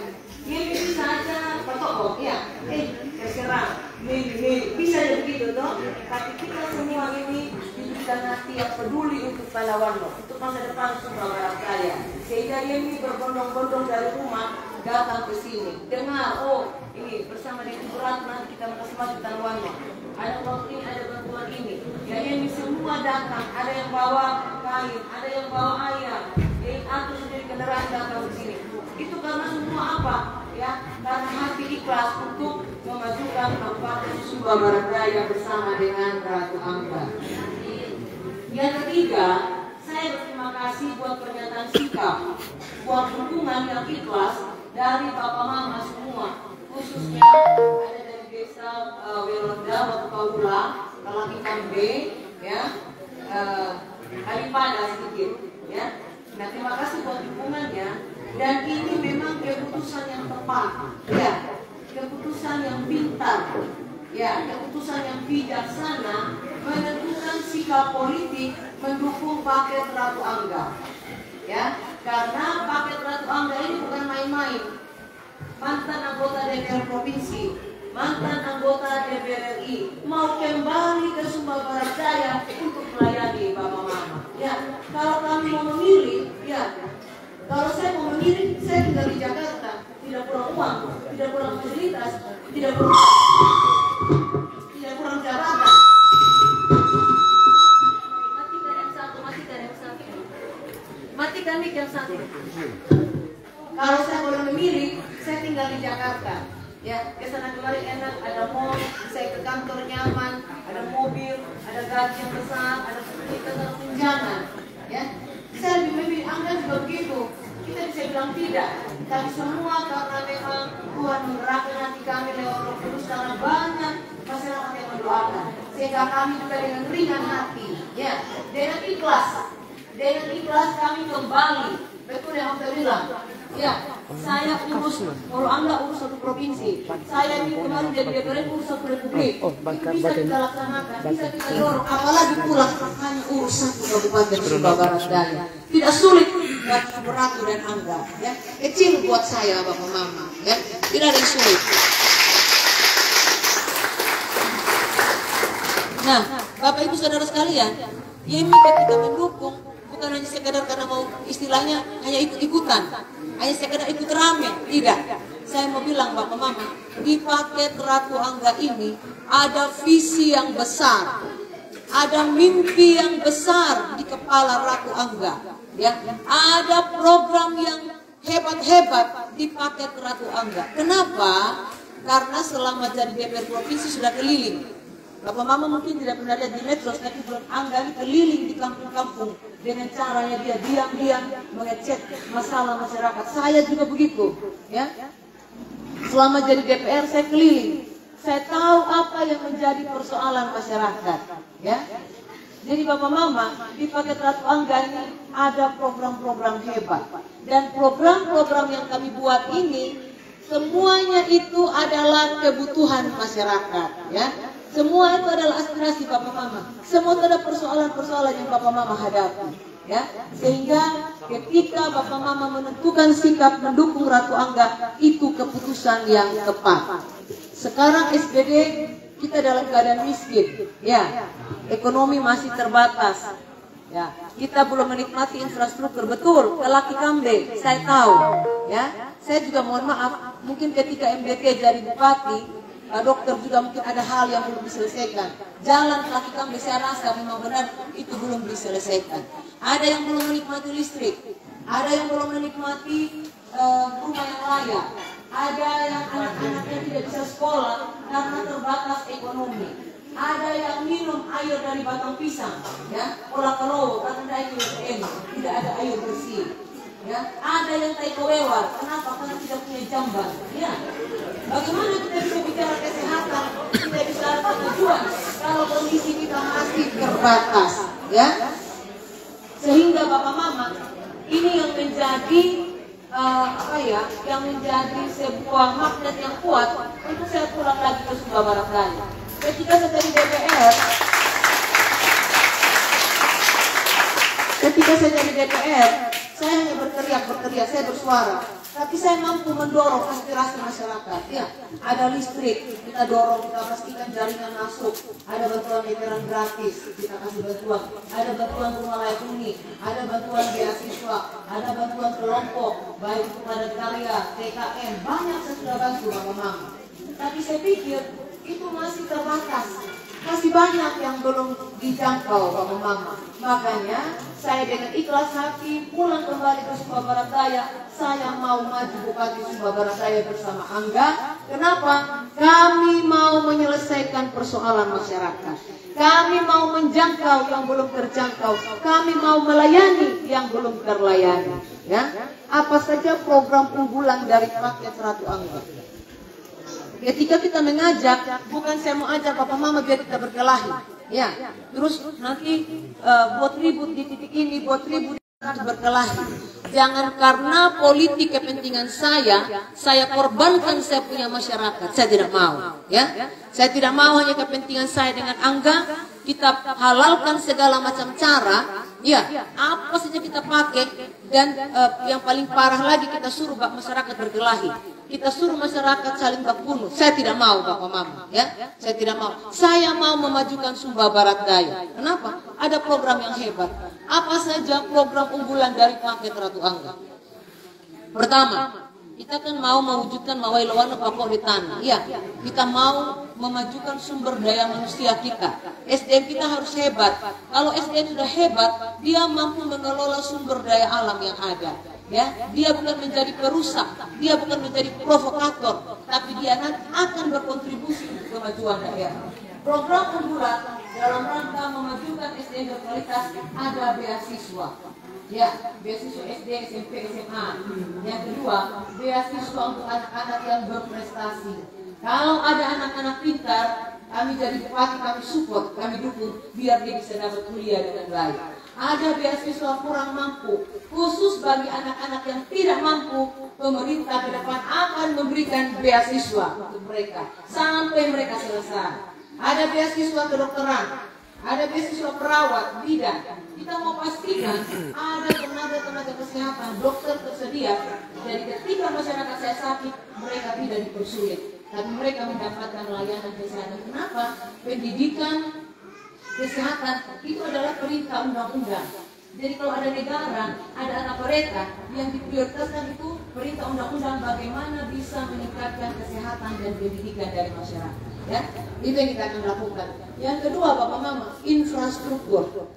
Ini bisa aja bertokok, ya, terserah, bisa jadi begitu toh. Tapi kita semua ini diberikan hati yang peduli untuk pahlawan, untuk masa depan Sumbawa Raya. Sehingga dia ini berbondong-bondong dari rumah datang ke sini. Dengar, oh ini bersama dengan Ibu Ratu nanti kita mengkasih tanaman. Ada waktu ini, ada bantuan ini. Ya ini semua datang. Ada yang bawa kain, ada yang bawa ayam. Atau sendiri kendaraan datang ke sini. Itu karena semua apa? Ya, karena hati ikhlas untuk memajukan Kabupaten Sumbawa Raya bersama dengan Ratu Angga. Yang ketiga, saya berterima kasih buat pernyataan sikap, buat dukungan yang ikhlas dari Bapak Mama semua, khususnya ada dari Desa Weronda, Batu Paula, Kalakitan B, ya, Kalipada sedikit, ya. Nah, terima kasih buat dukungannya. Dan ini memang keputusan yang tepat, ya, keputusan yang pintar, ya, keputusan yang bijaksana menentukan sikap politik mendukung paket Ratu Angga, ya, karena paket Ratu Angga ini bukan main-main. Mantan anggota DPR provinsi, mantan anggota DPR RI mau kembali ke Sumbawa Raya untuk melayani Bapak Mama. Ya, kalau kami mau memilih, ya. Kalau saya mau memilih, saya tinggal di Jakarta, tidak kurang uang, tidak kurang fasilitas, tidak kurang jabatan. Matikan yang satu. Matikan mic yang satu. Kalau saya boleh memilih, saya tinggal di Jakarta. Ya, kesana kemari enak, ada mall, saya ke kantor nyaman, ada mobil, ada gaji yang besar, ada fasilitas tunjangan. Ya, saya lebih memilih Angga juga begitu. Kita bisa bilang tidak, tapi semua karena memang Tuhan menggerakkan hati kami lewat Roh Kudus karena banyak masyarakat yang mendoakan, sehingga kami juga dengan ringan hati, ya, dengan ikhlas kami kembali. Betul yang saya bilang. Ya, saya urus, kalau Anda urus satu provinsi, saya ini kemarin jadi DPR urus satu republik. Itu bisa kita laksanakan, bisa kita dorong. Apalagi pula hanya urus satu kabupaten Sumba Barat Daya. Tidak sulit buat Ibu Ratu dan Angga. Ya, kecil buat saya, Bapak Mama. Ya, tidak ada yang sulit. Nah, Bapak Ibu Saudara sekalian, YMI ketika mendukung bukan hanya sekedar karena mau istilahnya hanya ikut-ikutan, hanya sekedar ikut rame, tidak. Saya mau bilang Bapak Mama, di paket Ratu Angga ini ada visi yang besar, ada mimpi yang besar di kepala Ratu Angga, ya. Ada program yang hebat-hebat di paket Ratu Angga. Kenapa? Karena selama jadi DPR provinsi sudah keliling. Bapak Mama mungkin tidak pernah lihat di medsos, tapi Angga ini keliling di kampung-kampung dengan caranya dia diam-diam mengecek masalah masyarakat. Saya juga begitu, ya. Selama jadi DPR saya keliling, saya tahu apa yang menjadi persoalan masyarakat, ya. Jadi Bapak Mama, di paket Ratu Angga ini ada program-program hebat, dan program-program yang kami buat ini semuanya itu adalah kebutuhan masyarakat, ya. Semua itu adalah aspirasi Bapak Mama. Semua itu ada persoalan-persoalan yang Bapak Mama hadapi, ya. Sehingga ketika Bapak Mama menentukan sikap mendukung Ratu Angga, itu keputusan yang tepat. Sekarang SBD kita dalam keadaan miskin, ya. Ekonomi masih terbatas, ya. Kita belum menikmati infrastruktur, betul. Kelaki Kambe, saya tahu, ya. Saya juga mohon maaf, mungkin ketika MDT jadi bupati, Pak Dokter juga mungkin ada hal yang belum diselesaikan. Jalan Kelaki Kambe saya rasa memang benar itu belum diselesaikan. Ada yang belum menikmati listrik, ada yang belum menikmati rumah yang layak, ada yang anak-anaknya tidak bisa sekolah karena terbatas ekonomi. Ada yang minum air dari batang pisang, ya, Olakalowo karena ada air tidak ada air bersih. Ya, ada yang taikowewa, kenapa? Karena tidak punya jamban. Ya, bagaimana kita bisa bicara kesehatan, kita bicara kemajuan kalau kondisi kita masih terbatas, ya? Sehingga Bapak Mama, ini yang menjadi yang menjadi sebuah magnet yang kuat untuk saya pulang lagi ke Sumba Barat Daya. Ketika saya jadi DPR, saya hanya berteriak, saya bersuara. Tapi saya mampu mendorong aspirasi masyarakat. Ya, ada listrik, kita dorong, kita pastikan jaringan masuk. Ada bantuan veteran gratis, kita kasih bantuan. Ada bantuan rumah layak huni, ada bantuan beasiswa, ada bantuan kelompok, baik untuk padat karya, TKM, banyak saya sudah bantu Bapak Mama. Tapi saya pikir itu masih terbatas. Masih banyak yang belum dijangkau Bapak Mama. Makanya saya dengan ikhlas hati pulang kembali ke Sumba Barat Daya. Saya mau maju Bupati Sumba Barat Daya bersama Angga. Kenapa? Kami mau menyelesaikan persoalan masyarakat. Kami mau menjangkau yang belum terjangkau. Kami mau melayani yang belum terlayani. Ya, apa saja program unggulan dari paket Ratu Angga. Ketika kita mengajak, bukan saya mau ajak Bapak Mama biar kita berkelahi, ya. Terus nanti buat ribut di titik ini, buat ribut berkelahi. Jangan karena politik kepentingan saya korbankan saya punya masyarakat. Saya tidak mau, ya. Saya tidak mau hanya kepentingan saya dengan Angga. Kita halalkan segala macam cara, ya. Apa saja kita pakai dan yang paling parah lagi kita suruh masyarakat berkelahi. Kita suruh masyarakat saling bunuh. Saya tidak mau Bapak Mama, ya. Saya tidak mau. Saya mau memajukan Sumba Barat Daya. Kenapa? Ada program yang hebat. Apa saja program unggulan dari paket Ratu Angga? Pertama, kita kan mau mewujudkan Mawailowana Papua di tanah. Iya, kita mau memajukan sumber daya manusia kita. SDM kita harus hebat. Kalau SDM sudah hebat, dia mampu mengelola sumber daya alam yang ada. Ya, dia bukan menjadi perusak, dia bukan menjadi provokator, tapi dia nanti akan berkontribusi untuk kemajuan daerah. Program unggulan dalam rangka memajukan SDM berkualitas ada beasiswa. Ya, beasiswa SD, SMP, SMA. Yang kedua, beasiswa untuk anak-anak yang berprestasi. Kalau ada anak-anak pintar, kami jadi bupati, kami support, kami dukung biar dia bisa dapat kuliah dengan baik. Ada beasiswa kurang mampu, khusus bagi anak-anak yang tidak mampu, pemerintah ke depan akan memberikan beasiswa untuk mereka sampai mereka selesai. Ada beasiswa kedokteran, ada beasiswa perawat, bidan. Kita mau pastikan ada tenaga kesehatan, dokter tersedia. Jadi ketika masyarakat saya sakit, mereka tidak dipersulit, tapi mereka mendapatkan layanan kesehatan. Kenapa? Pendidikan kesehatan itu adalah perintah undang-undang. Jadi kalau ada negara, ada anak mereka yang diprioritaskan itu perintah undang-undang bagaimana bisa meningkatkan kesehatan dan pendidikan dari masyarakat. Ya, itu yang kita akan lakukan. Yang kedua, Bapak Mama, infrastruktur.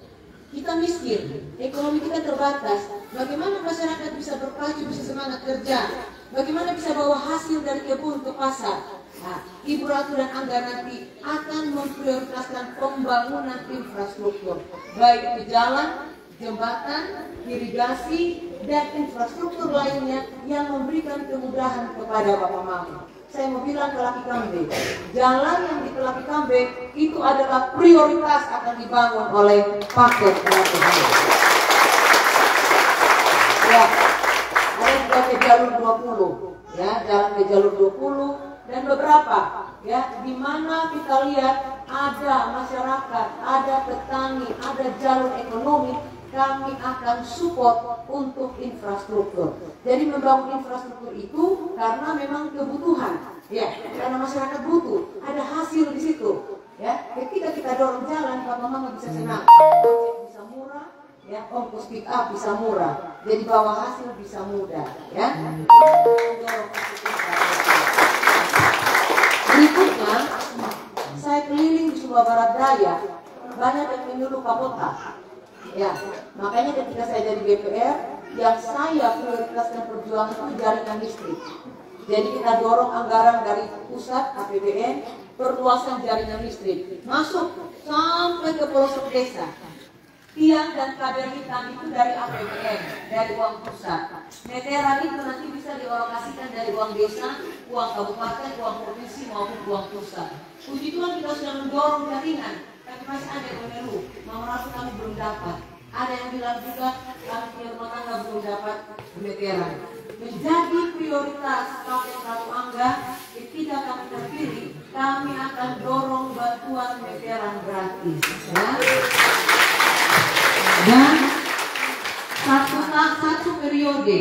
Kita miskin, ekonomi kita terbatas. Bagaimana masyarakat bisa berpacu, bisa semangat kerja? Bagaimana bisa bawa hasil dari kebun ke pasar? Nah, Ibu Ratu dan Angga nanti akan memprioritaskan pembangunan infrastruktur, baik itu jalan, jembatan, irigasi, dan infrastruktur lainnya yang memberikan kemudahan kepada Bapak Mama. Saya mau bilang ke Laki Kambe, jalan yang di Laki Kambe itu adalah prioritas akan dibangun oleh paket Laki. Ya, ada juga ke jalur 20, ya, jalan ke jalur 20 dan beberapa, ya, di mana kita lihat ada masyarakat, ada petani, ada jalur ekonomi. Kami akan support untuk infrastruktur. Jadi membangun infrastruktur itu karena memang kebutuhan, ya, karena masyarakat butuh, ada hasil di situ, ya. Ketika kita dorong jalan, Bapak Mama bisa senang, bisa murah, ya, ongkos pick up bisa murah, jadi bawa hasil bisa mudah, ya. Berikutnya, saya keliling di Sumba Barat Daya, banyak yang menyuruh Kapota. Ya, makanya ketika saya jadi DPR, yang saya prioritaskan perjuangan itu jaringan listrik. Jadi kita dorong anggaran dari pusat APBN, perluasan jaringan listrik, masuk sampai ke pelosok desa. Tiang dan kabel hitam itu dari APBN, dari uang pusat. Meteran itu nanti bisa dialokasikan dari uang desa, uang kabupaten, uang provinsi maupun uang pusat. Puji Tuhan kita sudah mendorong jaringan. Tapi masih ada yang mengeluh, Mama Ratu kami belum dapat. Ada yang bilang juga kami punya rumah tangga belum dapat meteran. Menjadi prioritas Paket Ratu Angga, ketika kami terpilih, kami akan dorong bantuan meteran gratis. Ya. Dan satu periode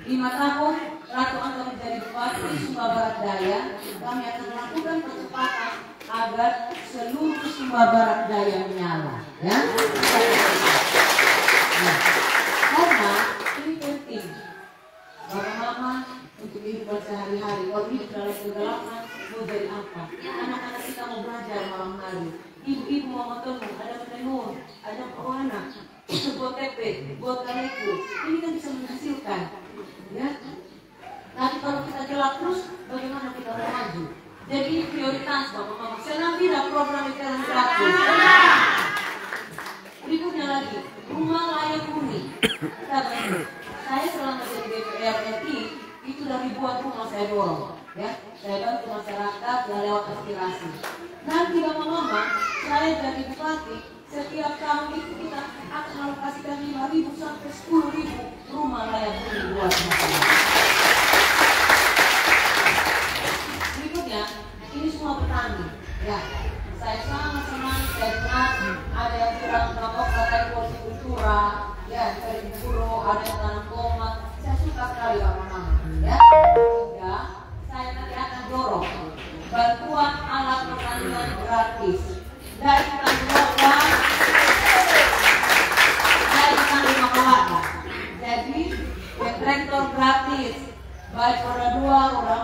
5 tahun Ratu Angga menjadi bupati Sumba Barat Daya, kami akan melakukan percepatan agar seluruh Sumba Barat Daya menyala, ya. Nah, karena ini penting, Bapak Mama untuk kehidupan sehari-hari. Kalau hidup dalam kegelapan, mau jadi apa? Anak-anak kita mau belajar malam hari. Ibu-ibu mau ketemu, ada menenun, ada pewarna, buat tepe, buat kaleku. Ini kan bisa menghasilkan, ya. Tapi kalau kita gelap terus, bagaimana kita mau maju? Jadi ini prioritas Bapak Mama. Senang tidak program meteran gratis? Berikutnya lagi, rumah layak huni. Saya selama jadi DPR RI itu dari ribuan rumah saya dorong, ya. Saya bantu masyarakat yang lewat aspirasi. Nanti Bapak Mama, saya jadi bupati, setiap tahun itu kita akan alokasikan 5.000 sampai 10.000 rumah layak huni buat masyarakat. Ini semua petani, ya. Saya sangat senang, saya dengar ada yang bilang Bapak pakai hortikultura, ya, dari buru, ada yang tanam tomat. Saya suka sekali Bapak Mama, ya. Sehingga saya nanti akan dorong bantuan alat pertanian gratis dari tanggungan, dari tanggungan kelapa. Jadi traktor gratis, baik roda 2, roda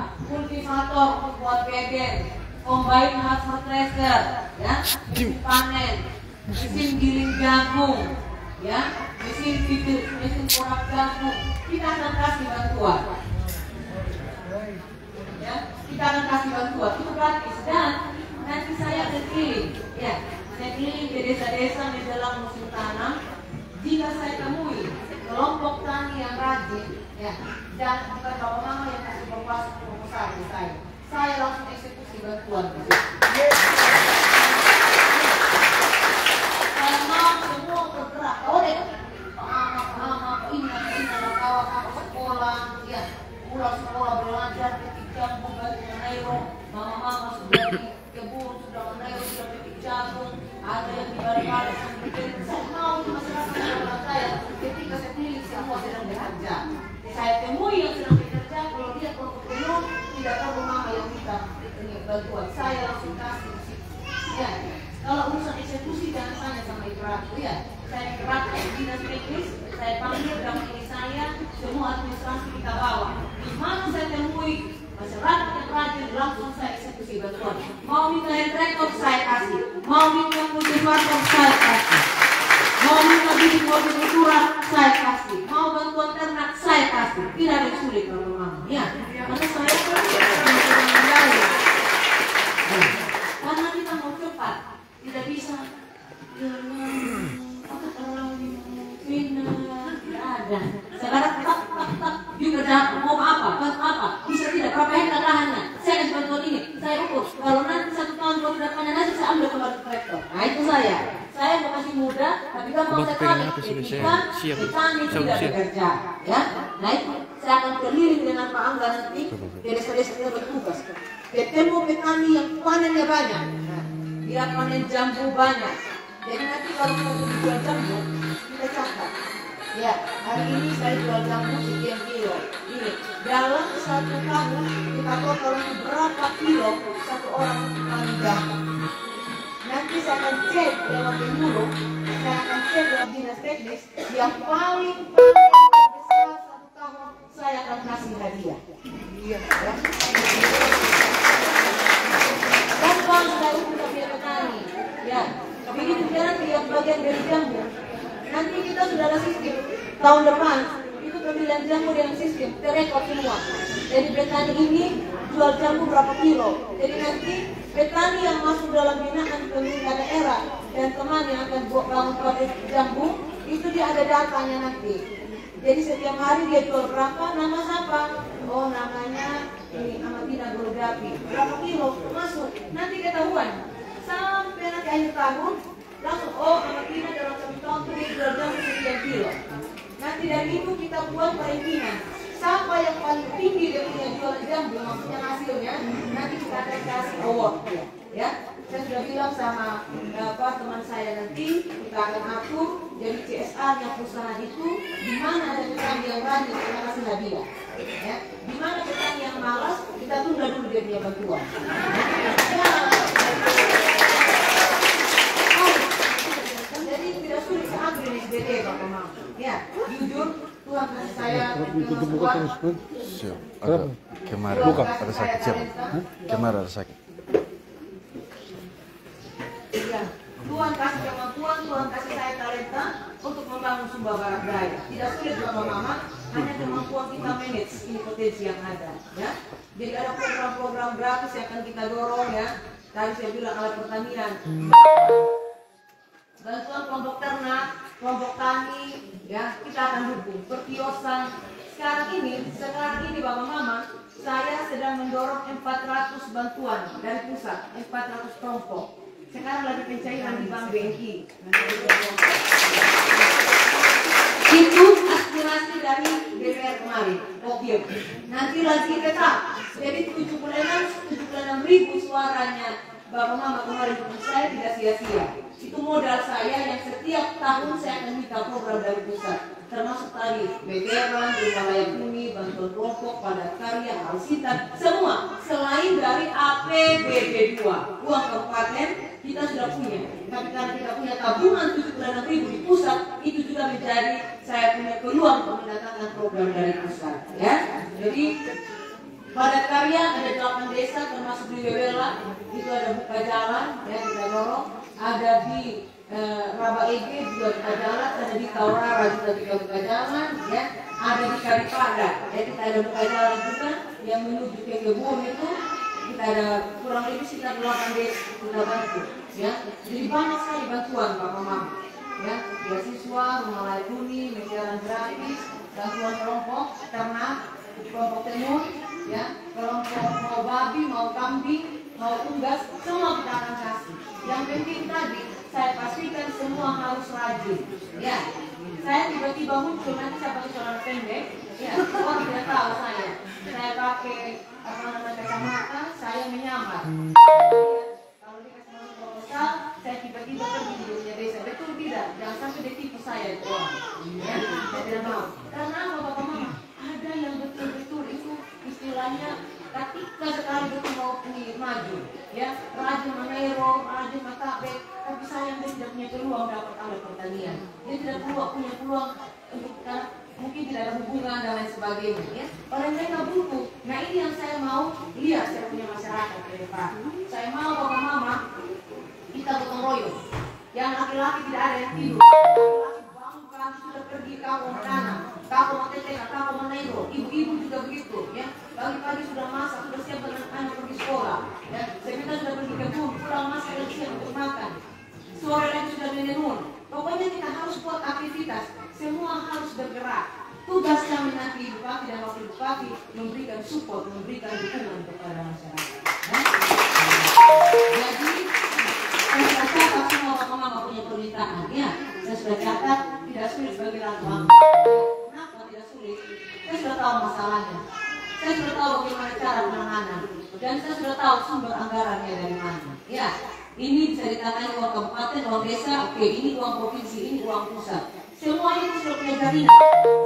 4. Kultivator untuk buat beden, combine harvester tracer, ya, mesin panen, mesin giling jagung, ya, mesin porak jagung. Kita akan kasih bantuan, ya, kita akan kasih bantuan itu gratis. Dan nanti saya akan keliling, ya, saya keliling ke desa-desa menjelang musim tanam. Jika saya temui kelompok tani yang rajin, ya, dan bukan bapak mama yang kasih proposal ke saya langsung eksekusi bantuan. Saya mau semua bergerak, oleh kawan sekolah, ya, pulang sekolah belajar petik jagung dari Menairo, mama sudah di kebun, sudah Menairo, sudah petik jagung, ada yang di balik-balik sambil saya mau di masyarakat saya, ketika saya pilih semua sedang bekerja. Saya temui yang sedang bekerja, kalau dia kelompok penuh, tidak perlu mama yang minta bantuan, saya langsung kasih. Ya, kalau urusan eksekusi jangan tanya sama ibu ya. Saya kerahkan dinas teknis, saya panggil dalam ini saya, semua administrasi kita bawa. Di mana saya temui masyarakat yang rajin, langsung saya eksekusi bantuan. Mau minta rektor saya kasih, mau minta kultivator saya kasih, mau minta bidik mobil ukuran saya kasih, mau bantuan ternak saya kasih. Tidak ada yang sulit kalau mama. Ya, karena saya karena kita mau cepat, tidak bisa. Sekarang tak juga dapat mau apa bisa tidak berapa hektar lahannya saya kasih bantuan ini saya ukur kalau nanti 1 tahun kalau tidak panen nasi saya ambil kembali traktor. Nah itu saya mau kasih mudah tapi kan mau sekali ketika petani tidak bekerja ya. Nah itu saya akan keliling dengan Pak Angga nanti ke desa-desa yang bertugas ketemu petani yang panennya banyak, dia panen jambu banyak. Jadi nanti kalau mau jual jambu kita catat. Ya, hari ini saya jual jambu sekian kilo. Ini dalam 1 tahun kita total berapa kilo satu orang panen jambu. Nanti saya akan cek lewat dulu, saya akan cek lewat dinas teknis yang paling besar 1 tahun saya akan kasih hadiah. Iya. Ya. Dan kalau saya udah biar petani, ya, begitu jalan tiap bagian dari jambu. Nanti kita sudah ada sistem tahun depan itu pemilihan jambu dengan sistem terekod semua. Jadi petani ini jual jambu berapa kilo. Jadi nanti petani yang masuk dalam binaan pemerintah daerah dan teman yang akan bangun pabrik jambu itu dia ada datanya nanti. Jadi setiap hari dia jual berapa, nama siapa? Oh namanya ini Amatina Golgapi. Berapa kilo masuk? Nanti ketahuan. Sampai nanti akhir tahun langsung Amatina dalam 1 tahun ini jual jambu sekian kilo. Nanti dari itu kita buat perimpinan. Siapa yang paling tinggi dia punya jual jambu, maksudnya hasilnya, nanti kita akan kasih award ya. Saya sudah bilang sama teman saya nanti kita akan atur jadi CSR-nya perusahaan itu di mana ada petani yang rajin kita kasih hadiah. Ya, di mana petani yang malas kita tunda dulu dia punya bantuan. Jadi tidak sulit saya ambil di SBD Bapak Mam. Ya, jujur Tuhan kasih saya ada kemarin ada sakit siapa? Kemarin ada sakit. Ya, Tuhan kasih kemampuan, Tuhan kasih saya talenta untuk membangun Sumba Barat Daya. Tidak sulit Bapak Mama, hanya kemampuan kita manage ini potensi yang ada. Ya, jadi ada program-program gratis yang akan kita dorong ya. Tadi saya bilang alat pertanian. Bantuan kelompok ternak, kelompok tani, ya kita akan dukung. Perkiosan sekarang ini Bapak Mama, saya sedang mendorong 400 bantuan dari pusat, 400 kelompok. Sekarang lagi pencairan di Bank BNI. Itu aspirasi dari DPR kemarin. Oke. Nanti lagi tetap. Jadi 76.000 suaranya Bapak Mama kemarin untuk saya tidak sia-sia. Itu modal saya yang setiap tahun saya akan minta program dari pusat. Termasuk tadi veteran, rumah layak huni, bantuan kelompok, padat karya, alsitan, semua selain dari APBD 2 uang kabupaten kita sudah punya. Tapi karena kita punya tabungan 76.000 di pusat, itu juga menjadi saya punya peluang untuk mendatangkan program dari pusat. Ya, jadi padat karya ada 8 desa termasuk di Wewela itu ada buka jalan ya kita dorong, ada di Raba Ege juga buka jalan, ada di Taurara juga kita buka jalan ya, ada di Karipada ya kita ada buka jalan juga yang menuju ke kebun itu kita ada kurang lebih sekitar 8 desa sudah bantu, ya. Jadi banyak sekali bantuan Bapak Mama, ya. Beasiswa, rumah layak huni, meja gratis, bantuan kelompok ternak, kelompok tenun, ya, kelompok mau babi, mau kambing, mau unggas, semua kita akan kasih. Yang penting tadi saya pastikan semua harus rajin, ya. Saya tiba-tiba muncul nanti saya pakai celana pendek, ya, orang tidak tahu saya pakai apa namanya kacamata, saya menyamar. Kalau dikasih masuk proposal, saya tiba-tiba pergi di dunia desa, betul tidak? Jangan sampai dia tipu saya itu orang, ya. Saya tidak mau. Karena apa Bapak Mama? Ada yang betul-betul itu istilahnya ketika sekali betul mau maju, ya, rajin menero, rajin matabek, tapi sayang dia tidak punya peluang dapat alat pertanian. Dia tidak punya peluang untuk mungkin tidak ada hubungan dan lain sebagainya, ya. Orang mereka butuh. Nah ini yang saya mau lihat saya punya masyarakat ke depan. Saya mau Bapak Mama kita gotong royong. Yang laki-laki tidak ada yang tidur. Bangun sudah pergi kamu menanam, kamu menteteng, kamu menero. Ibu-ibu juga begitu, ya. Pagi-pagi sudah masak, sudah siap anak pergi sekolah, ya. Sebentar sudah pergi ke kebun, pulang masak dan siap untuk makan. Sore lagi sudah menenun. Pokoknya kita harus buat aktivitas. Semua harus bergerak. Tugas kami nanti bupati dan wakil bupati memberikan support, memberikan dukungan kepada masyarakat. Ya. Jadi saya sudah catat semua Bapak Mama punya permintaan. Ya, saya sudah catat, tidak sulit bagi orang. Kenapa tidak sulit? Saya sudah tahu masalahnya. Saya sudah tahu bagaimana cara penanganan. Dan saya sudah tahu sumber anggarannya dari mana. Ya, ini bisa ditangani uang kabupaten, uang desa, oke, ini uang provinsi, ini uang pusat. Semua itu sudah punya jaringan.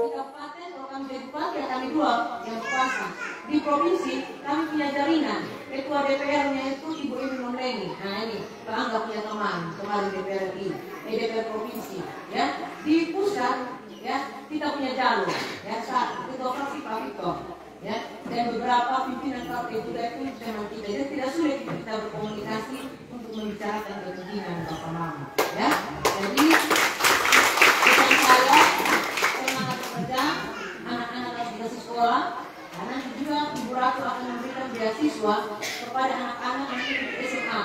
Di kabupaten, kalau kami jadi bupati, ya kami dua yang berkuasa. Di provinsi, kami punya jaringan. Ketua DPR-nya itu Ibu Emi Nomleni. Nah ini, Pak Angga punya teman, kemarin DPR RI, DPR provinsi. Ya, di pusat, ya kita punya jalur. Ya, ketua fraksi Pak Victor. Ya, dan beberapa pimpinan partai juga itu memang kita. Jadi tidak sulit kita berkomunikasi untuk membicarakan kepentingan Bapak Mama. Ya, jadi saya semangat bekerja, anak-anak harus dikasih sekolah, karena juga Ibu Ratu akan memberikan beasiswa kepada anak-anak yang di SMA.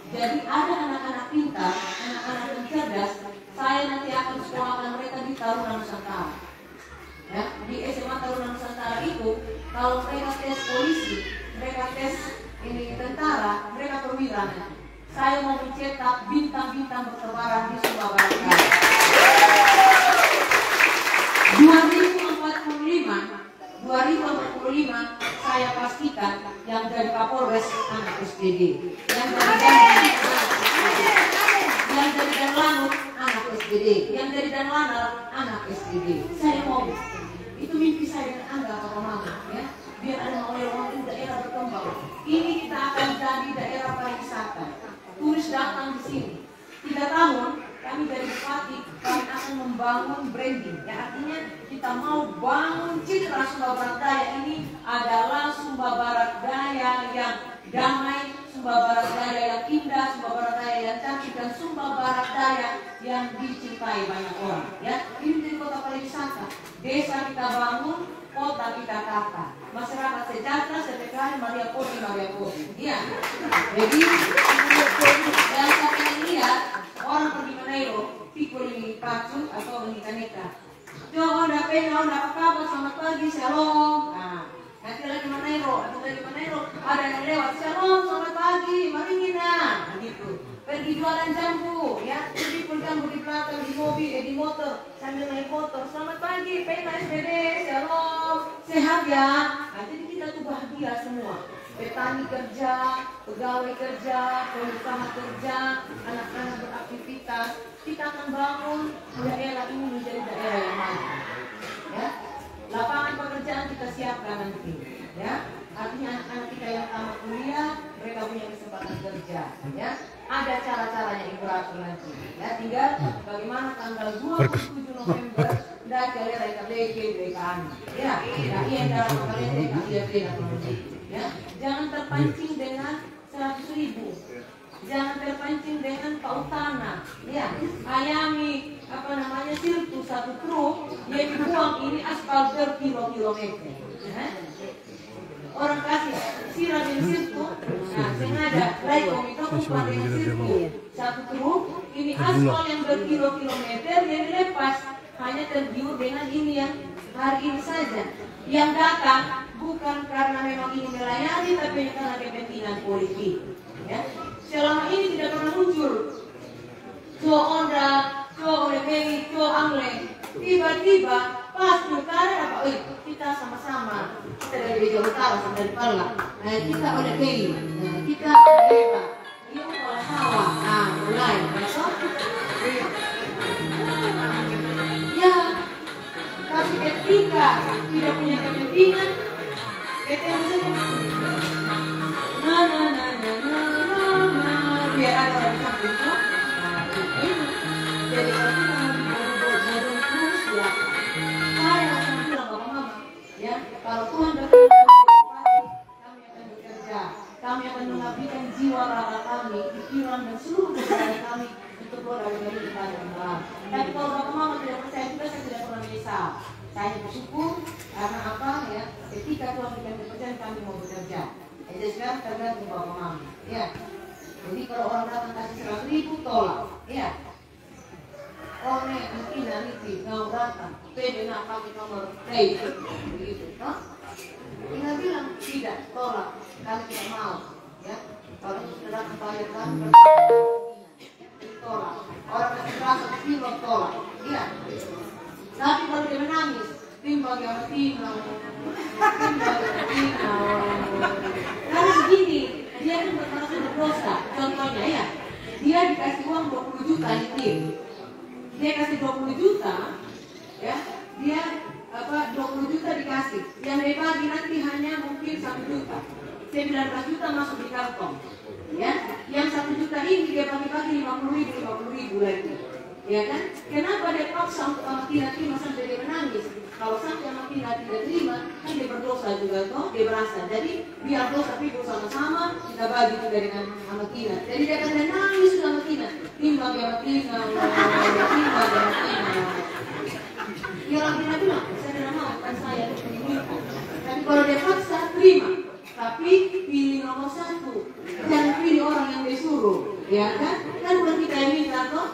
Jadi ada anak-anak pintar, anak-anak yang cerdas, saya nanti akan sekolahkan mereka di Taruna Nusantara. Ya, di SMA Taruna Nusantara itu, kalau mereka tes polisi, mereka tes ini tentara, mereka perwira. Saya mau mencetak bintang-bintang bertebaran di Sumba Barat. 2045 saya pastikan yang dari Kapolres anak SPG, yang dari Dan Lanut anak SPG, yang dari Dan Lanal anak SPG. Saya mau itu mimpi saya dengan Anda Bapak Mama, ya. Biar ada orang di daerah berkembang. Ini kita akan jadi daerah pariwisata. Turis datang di sini. 3 tahun kami dari bupati, kami akan membangun branding. Ya, artinya kita mau bangun citra Sumba Barat Daya ini adalah Sumba Barat Daya yang damai, Sumba Barat Daya yang indah, Sumba Barat Daya yang cantik, dan Sumba Barat Daya yang dicintai banyak orang. Ya, ini menjadi kota pariwisata. Desa kita bangun, kota kita tata. Masyarakat sejahtera, sejahtera, Maria Kodi. Iya. Jadi, yang saya ingin lihat orang pergi menairo, pikul ini pacu atau menikah. Coba udah pena, udah apa-apa, selamat pagi, shalom. Nah, nanti lagi menairo, ada yang lewat, shalom, selamat pagi, mari Nina. Nah, gitu. Pergi jualan jambu, ya, pikul jambu di belakang, di mobil, di motor, sambil naik motor. Selamat pagi, pena SPD, shalom, sehat ya. Nah, jadi kita tuh bahagia semua. Petani kerja, pegawai kerja, pengusaha kerja, anak-anak beraktivitas. Kita akan bangun daerah ini menjadi daerah yang maju. Ya, lapangan pekerjaan kita siapkan nanti. Ya, artinya anak-anak kita yang tamat kuliah, mereka punya kesempatan kerja. Ya, ada cara-caranya Ibu Ratu nanti. Ya, tinggal bagaimana tanggal 27 November dan kalian lekan. Ya, iya dalam kalian ya, jangan terpancing dengan 100.000. Jangan terpancing dengan pautana. Ya, ayami sirtu 1 truk yang dibuang ini aspal berkilo-kilometer. Ya. orang kasih sirap yang sirku, nah sengaja lagi komito kumpul yang sirku satu truk, ini aspal yang berkilo-kilometer yang dilepas hanya tergiur dengan ini yang hari ini saja. Yang datang bukan karena memang ini melayani, tapi karena kepentingan politik. Ya. Selama ini tidak pernah muncul Coa Onda, Coa Olebeli, Coa Angle. Tiba-tiba pas pilkada apa? Kita sama-sama. Kita dari Beja Utara sama dari Pala. Kita Olebeli, kita Leba, dia Kuala Hawa. Nah, mulai besok. Ya, tapi ketika tidak punya kepentingan, kita saja. Biar ada orang samping itu. Jadi kalau kita mau terus ya, saya akan bilang Bapak Mama, ya kalau Tuhan berkenan kami akan bekerja, kami akan mengabdikan jiwa raga kami, pikiran dan seluruh kebenaran kami untuk keluar dari kehidupan yang malam. Tapi kalau Bapak Mama tidak percaya juga, saya tidak pernah menyesal. Saya bersyukur karena apa ya? Ketika Tuhan berikan kepercayaan kami mau bekerja. Jadi sekarang tergantung Bapak Mama, ya. Jadi kalau orang datang kasih 100.000 tolak, ya. Oh nih, mungkin nanti mau datang, pede nak pakai nomor play, begitu, no? Tinggal bilang tidak, tolak, kami tidak mau, ya. Kalau sudah datang bayar kami, tolak. Orang yang terasa timbang tolak, iya. Tapi kalau dia menangis, timbang yang timbang. Karena begini, dia kan bermerasa berdosa. Contohnya ya, dia dikasih uang 20 juta itu. Dia kasih 20 juta, ya, dia 20 juta dikasih. Yang dia bagi nanti hanya mungkin 1 juta. 19 juta masuk di kantong. Ya, yang 1 juta ini dia bagi-bagi 50.000 lagi. Ya kan? Kenapa dia paksa untuk sama Tina terima sampai dia menangis? Kalau sampai sama Tina tidak terima, kan dia berdosa juga toh, dia berasa. Jadi biar dosa pikul sama-sama, kita bagi juga dengan sama Tina. Jadi dia akan menangis sama Tina. Timbang ya sama Tina, timbang ya sama Tina. Ya orang Tina bilang, saya tidak mau, kan saya itu penyembuhan. Tapi kalau dia paksa, terima. Tapi pilih nomor 1, jangan pilih orang yang dia suruh. Ya kan? Kan bukan kita yang minta toh.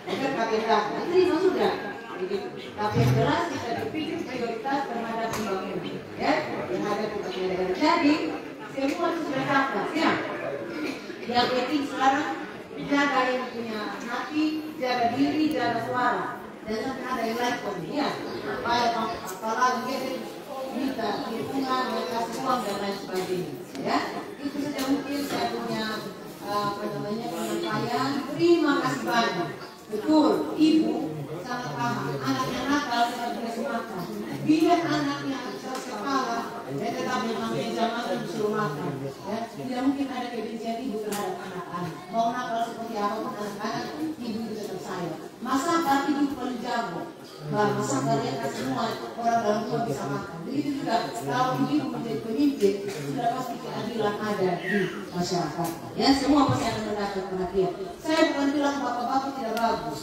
Agar pakai data, terima sudah. Tapi yang jelas kita berpikir prioritas terhadap pembangunan, ya, yang ada di negara. Jadi semua itu sudah dapat, ya. Yang penting sekarang jaga yang punya hati, jaga diri, jaga suara, dan sampai ada yang like ya. Apalagi kita minta dukungan, kasih uang dan lain sebagainya, ya. Itu saja mungkin saya punya penyampaian. Terima kasih banyak. Betul, ibu sangat paham. Anaknya nakal tidak dikasih makan. Biar anaknya sekolah, dia tetap memang meja makan disuruh makan. Ya, tidak mungkin ada kebencian ibu terhadap anak-anak. Mau nakal seperti apapun anak-anak, ibu itu tetap sayang. Masakan ibu paling jago. Masakan lihat semua orang dalam rumah bisa makan. Begitu juga kalau ibu menjadi pemimpin, sudah pasti keadilan ada di masyarakat. Ya, semua pasti akan mendapat perhatian. Saya bukan bilang bapak-bapak tidak bagus.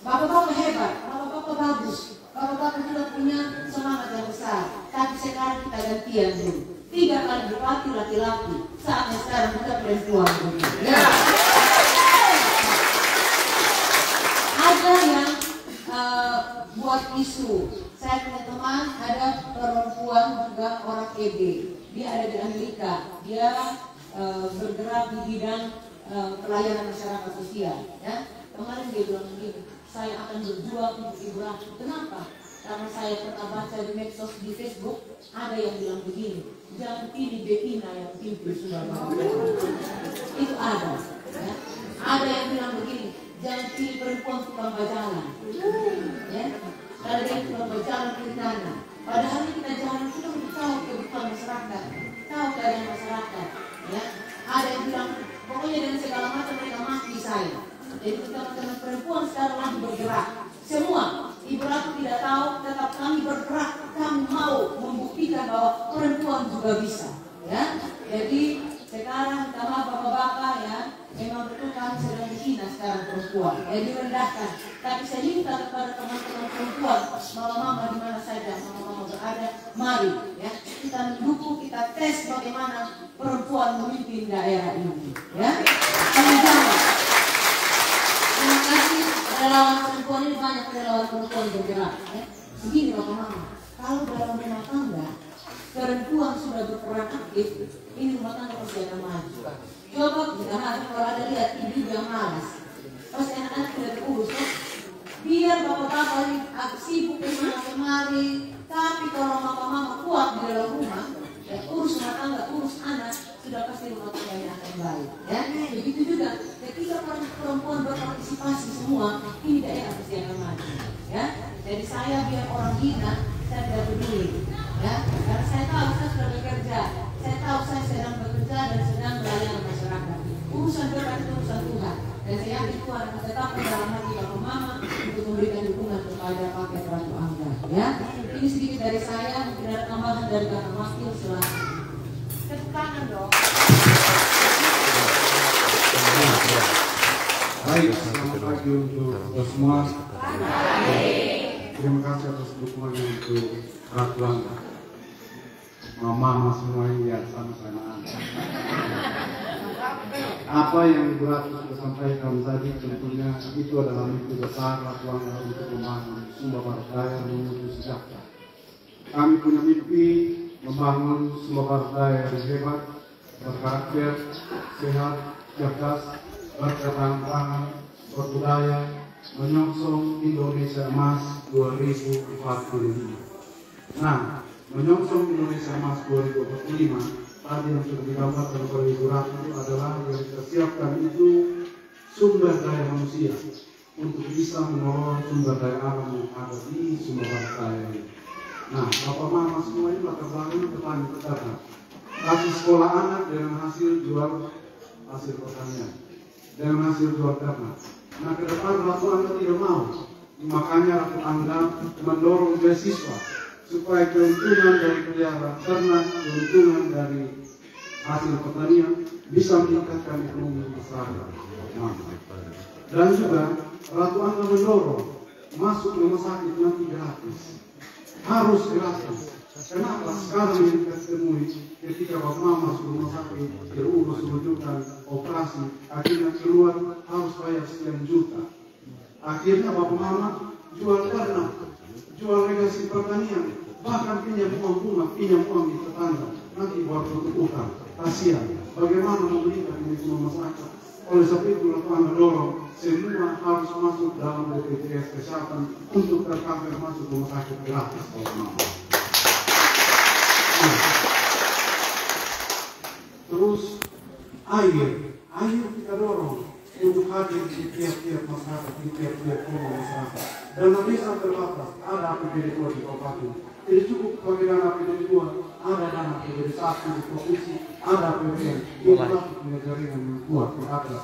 Bapak-bapak hebat, bapak-bapak bagus. Bapak-bapak juga punya semangat yang besar. Tapi sekarang kita gantian dulu. 3 kali bupati laki-laki. Saatnya sekarang kita perempuan dulu. Ya. Ada yang buat isu. Saya punya teman, ada perempuan juga orang EB. Dia ada di Amerika. Dia bergerak di bidang pelayanan masyarakat sosial. Ya. Kemarin dia bilang begini, saya akan berjuang untuk ibu Ratu. Kenapa? Karena saya pernah baca di medsos di Facebook, ada yang bilang begini, jangan pilih betina yang pimpin sudah mau. Itu ada. Ya. Ada yang bilang begini, jangan pilih perempuan tukang bajalan. Ya. Kalau dia tukang bajalan di sana. Padahal kita jalan kita untuk tahu kebutuhan masyarakat, tahu keadaan masyarakat. Ya. Ada yang bilang, pokoknya dengan segala macam mereka mati saya. Jadi teman-teman perempuan sekarang lagi bergerak. Semua Ibu Ratu tidak tahu, tetap kami bergerak. Kami mau membuktikan bahwa perempuan juga bisa. Ya, jadi sekarang sama bapak-bapak ya, memang betul kami sedang dihina sekarang perempuan. Jadi rendahkan. Tapi saya minta kepada teman-teman perempuan, mama-mama di mana saja, mama-mama berada, mari ya. kita mendukung, kita tes bagaimana perempuan memimpin daerah ini. Ya, tanggung jawab. Terima kasih relawan perempuan ini, banyak relawan perempuan bergerak. Ya. Begini Bapak Mama, kalau dalam rumah tangga perempuan sudah berperan aktif, ini rumah tangga pasti akan maju. Coba kita kalau ada lihat ibu yang malas, pasti anak-anak tidak terurus. Biar bapak-bapak ini sibuk kemana kemari, tapi kalau mama-mama kuat di dalam rumah, ya, urus rumah tangga, urus anak, sudah pasti rumah tangga yang akan baik. Ya, begitu juga ketika perempuan berpartisipasi semua, ini daerah pasti akan maju. Ya, jadi saya biar orang hina, saya tidak peduli. Ya, karena saya tahu saya sudah bekerja, saya tahu saya sedang bekerja dan sedang melayani masyarakat. Urusan berat itu urusan Tuhan. Dan saya yakin Tuhan akan tetap dalam hati Bapak Mama untuk memberikan dukungan kepada paket Ratu Angga. Ya, ini sedikit dari saya, mungkin ada tambahan dari Kakak Wakil, silahkan. Tepuk tangan dong. Baik, selamat pagi untuk kita semua. Terima kasih atas dukungan untuk Ratu Angga. Mama semua ini ya sama-sama. Apa yang Ibu Ratu sudah sampaikan tadi tentunya itu adalah mimpi besar Ratu Angga untuk membangun Sumba Barat Daya menuju sejahtera. Kami punya mimpi membangun Sumba Barat Daya yang hebat, berkarakter, sehat, cerdas, berketahanan, berbudaya, menyongsong Indonesia Emas 2045. Nah, menyongsong Indonesia Emas 2045 tadi yang sudah digambarkan oleh Ibu Ratu adalah yang kita siapkan itu sumber daya manusia untuk bisa mengelola sumber daya alam yang ada di Sumba Barat Daya ini. Nah, Bapak Mama semua ini latar belakangnya petani peternak. Kasih sekolah anak dengan hasil jual hasil pertanian, dengan hasil jual ternak. Nah, ke depan Ratu Angga tidak mau, makanya Ratu Angga mendorong beasiswa supaya keuntungan dari pelihara ternak, keuntungan dari hasil pertanian bisa meningkatkan ekonomi masyarakat. Dan juga Ratu Angga mendorong masuk rumah sakit nanti gratis, harus gratis. Kenapa? Sekarang yang kita temui ketika Bapak Mama masuk rumah sakit, terurus rujukan operasi, akhirnya keluar harus bayar sekian juta. Akhirnya Bapak Mama jual ternak, jual legasi pertanian, bahkan pinjam uang bunga, pinjam uang di tetangga, nanti buat untuk utang. Kasihan, bagaimana memberikan ini semua masyarakat? Oleh sebab itu Ratu Angga dorong semua harus masuk dalam BPJS Kesehatan untuk tercover masuk rumah sakit gratis. Terus air kita dorong untuk hadir di tiap-tiap masyarakat, di tiap-tiap rumah masyarakat. Dana desa terbatas, ada APBD 2 di kabupaten. Tidak cukup bagi dana APBD 2, ada dana APBD 1 di provinsi, ada APBN. Itu punya jaringan yang kuat di atas.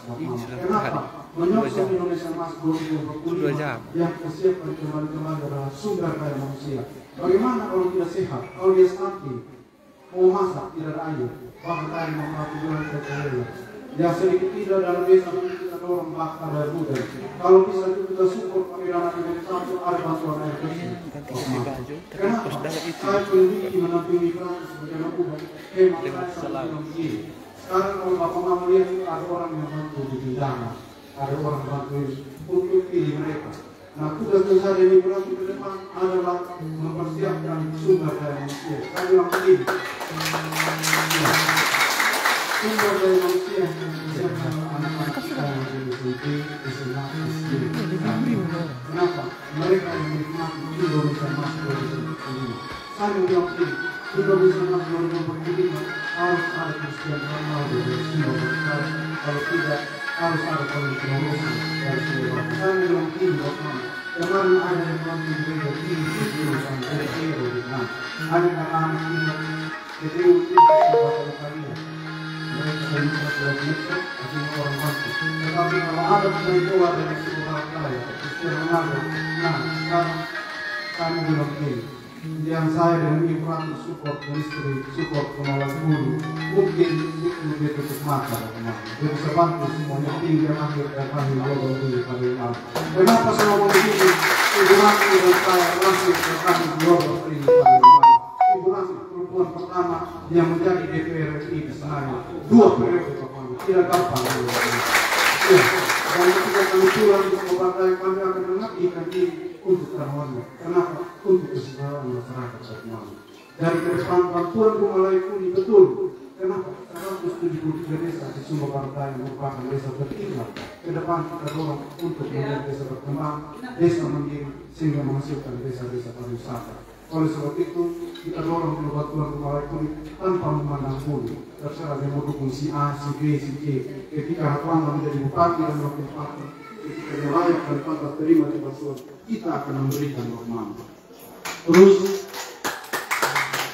Kenapa? Menyongsong Indonesia Emas 2045 yang kesiapkan kembali adalah sumber daya manusia. Bagaimana kalau dia sehat, kalau dia stunting, mau masak tidak ada air, bahkan tadi mau melakukan kekeluargaan. Ya sedikit tidak dalam desa ini kita dorong bakar dari budaya. Kalau bisa kita support pakai dana APBD 1 ada bantuan air bersih. Kenapa? Saya peneliti menampingi Ratu sebagai anak muda, hemat saya selalu begini. Sekarang kalau Bapak Mama lihat ada orang yang bantu di bencana, ada orang bantu untuk pilih mereka. Nah, tugas besar yang Ibu Ratu ke depan adalah mempersiapkan sumber daya manusia. Saya bilang begini, sumber daya manusia yang mempersiapkan anak-anak kita yang di SMA, SD. Kenapa? Mereka yang menikmati Indonesia Emas 2045. Saya bilang begini, Indonesia Emas 2045 harus ada kesediaan normal dari Sumba Barat Daya. Kalau tidak, harus ada pengurusan dari Sumba Barat Daya. Saya bilang begini, Bapak. Kemarin ada yang melakukan beda ini jurusan dari Ero di Vietnam. Ada anak-anak ini ketika itu bapak kalian mereka bisa belajar akhirnya orang bantu. Tetapi kalau ada yang keluar dari Sumba Barat Daya, istilah mana? Nah, sekarang kami bilang begini. Yang saya dan Ibu Ratu support istri, support pengelola guru, mungkin itu lebih tutup mata. Jadi bisa bantu semuanya tinggi akhir dan kami Allah dulu kami malam. Kenapa saya ngomong begini? Ibu Ratu dan saya langsung ke kami Allah ini kami malam. Ibu Ratu perempuan pertama yang menjadi DPR RI di Senayan 2 periode tidak gampang. Ya, dan ketika kami pulang ke partai kami akan mengabdikan diri untuk terhormat. Kenapa? Untuk kesejahteraan masyarakat semuanya. Dari ke depan Bantuan mulai pulih betul. Kenapa? 173 desa di Sumba Barat yang merupakan desa tertinggal. Ke depan kita dorong untuk menjadi desa berkembang, desa mandiri sehingga menghasilkan desa-desa pariwisata. Oleh sebab itu kita dorong Bantuan mulai pulih tanpa memandang bulu. Terserah dia mau dukung si A, si B, si C. Ketika Hatwanga menjadi bupati dan wakil bupati, ketika dia layak dan pantas terima di Bantuan, kita akan memberikan normal. Terus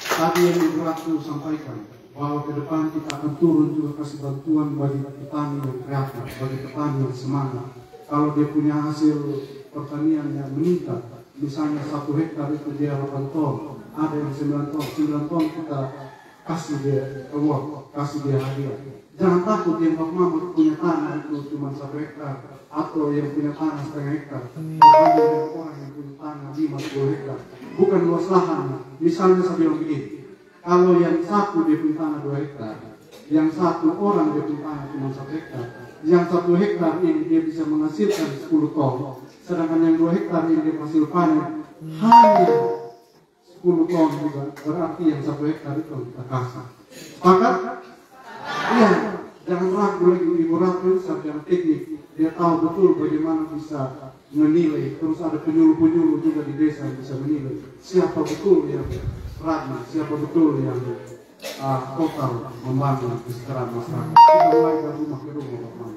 tadi yang Ibu Ratu sampaikan bahwa ke depan kita akan turun juga kasih bantuan bagi petani yang kreatif, bagi petani yang semangat. Kalau dia punya hasil pertanian yang meningkat, misalnya 1 hektar itu dia 8 ton, ada yang 9 ton kita kasih dia award, kasih dia hadiah. Jangan takut yang Pak Mamat punya tanah itu cuma 1 hektar atau yang punya tanah 1/2 hektar. Berbanding dengan orang yang punya tanah 5-10 hektar. Bukan luas lahan. Misalnya saya bilang begini, kalau yang satu dia punya tanah 2 hektar, yang satu orang dia punya tanah cuma 1 hektar, yang 1 hektar ini dia bisa menghasilkan 10 ton, sedangkan yang 2 hektar ini dia hasil panen hanya 10 ton juga, berarti yang 1 hektar itu kita kasih. Sepakat? Iya, jangan ragu lagi Ibu Ratu sarjana teknik, dia tahu betul bagaimana bisa menilai, terus ada penyuluh-penyuluh juga di desa yang bisa menilai siapa betul yang rajin, siapa betul yang total membangun kesejahteraan masyarakat. Kita mulai dari rumah ke rumah.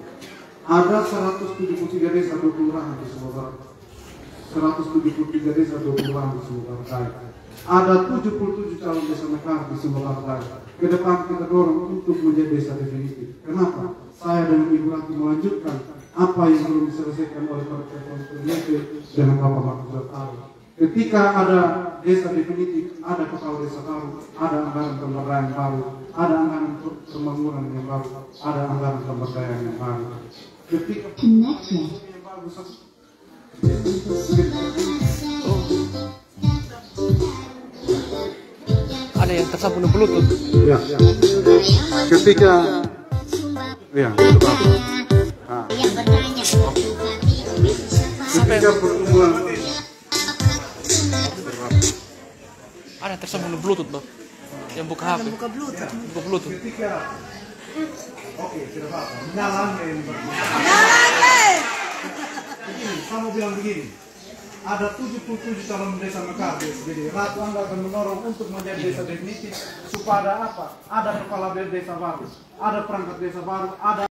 Ada 173 desa 20 kelurahan di Sumba Barat. 173 desa 20 kelurahan di Sumba Barat. Ada 77 calon desa mekar di Sumba Barat. Ke depan kita dorong untuk menjadi desa definitif. Kenapa? Saya dan Ibu Ratu melanjutkan apa yang belum diselesaikan oleh Partai dengan Bapak Markus Taru. Ketika ada desa definitif, ada kepala desa baru, ada anggaran pemberdayaan baru, ada anggaran pembangunan yang baru, ada anggaran pemberdayaan yang baru. Ketika yang bagus, ada yang tersambung Bluetooth. Ya. Ketika ya, ketika pertemuan ada tersambung Bluetooth loh. Yang buka HP. Buka Bluetooth. Ketika oke, tidak apa-apa. Nyalanya ini. Begini, saya mau bilang begini. Ada 77 calon desa mekar di SBD. Ratu Anda akan mendorong untuk menjadi desa definitif supaya apa? Ada kepala desa baru, ada perangkat desa baru, ada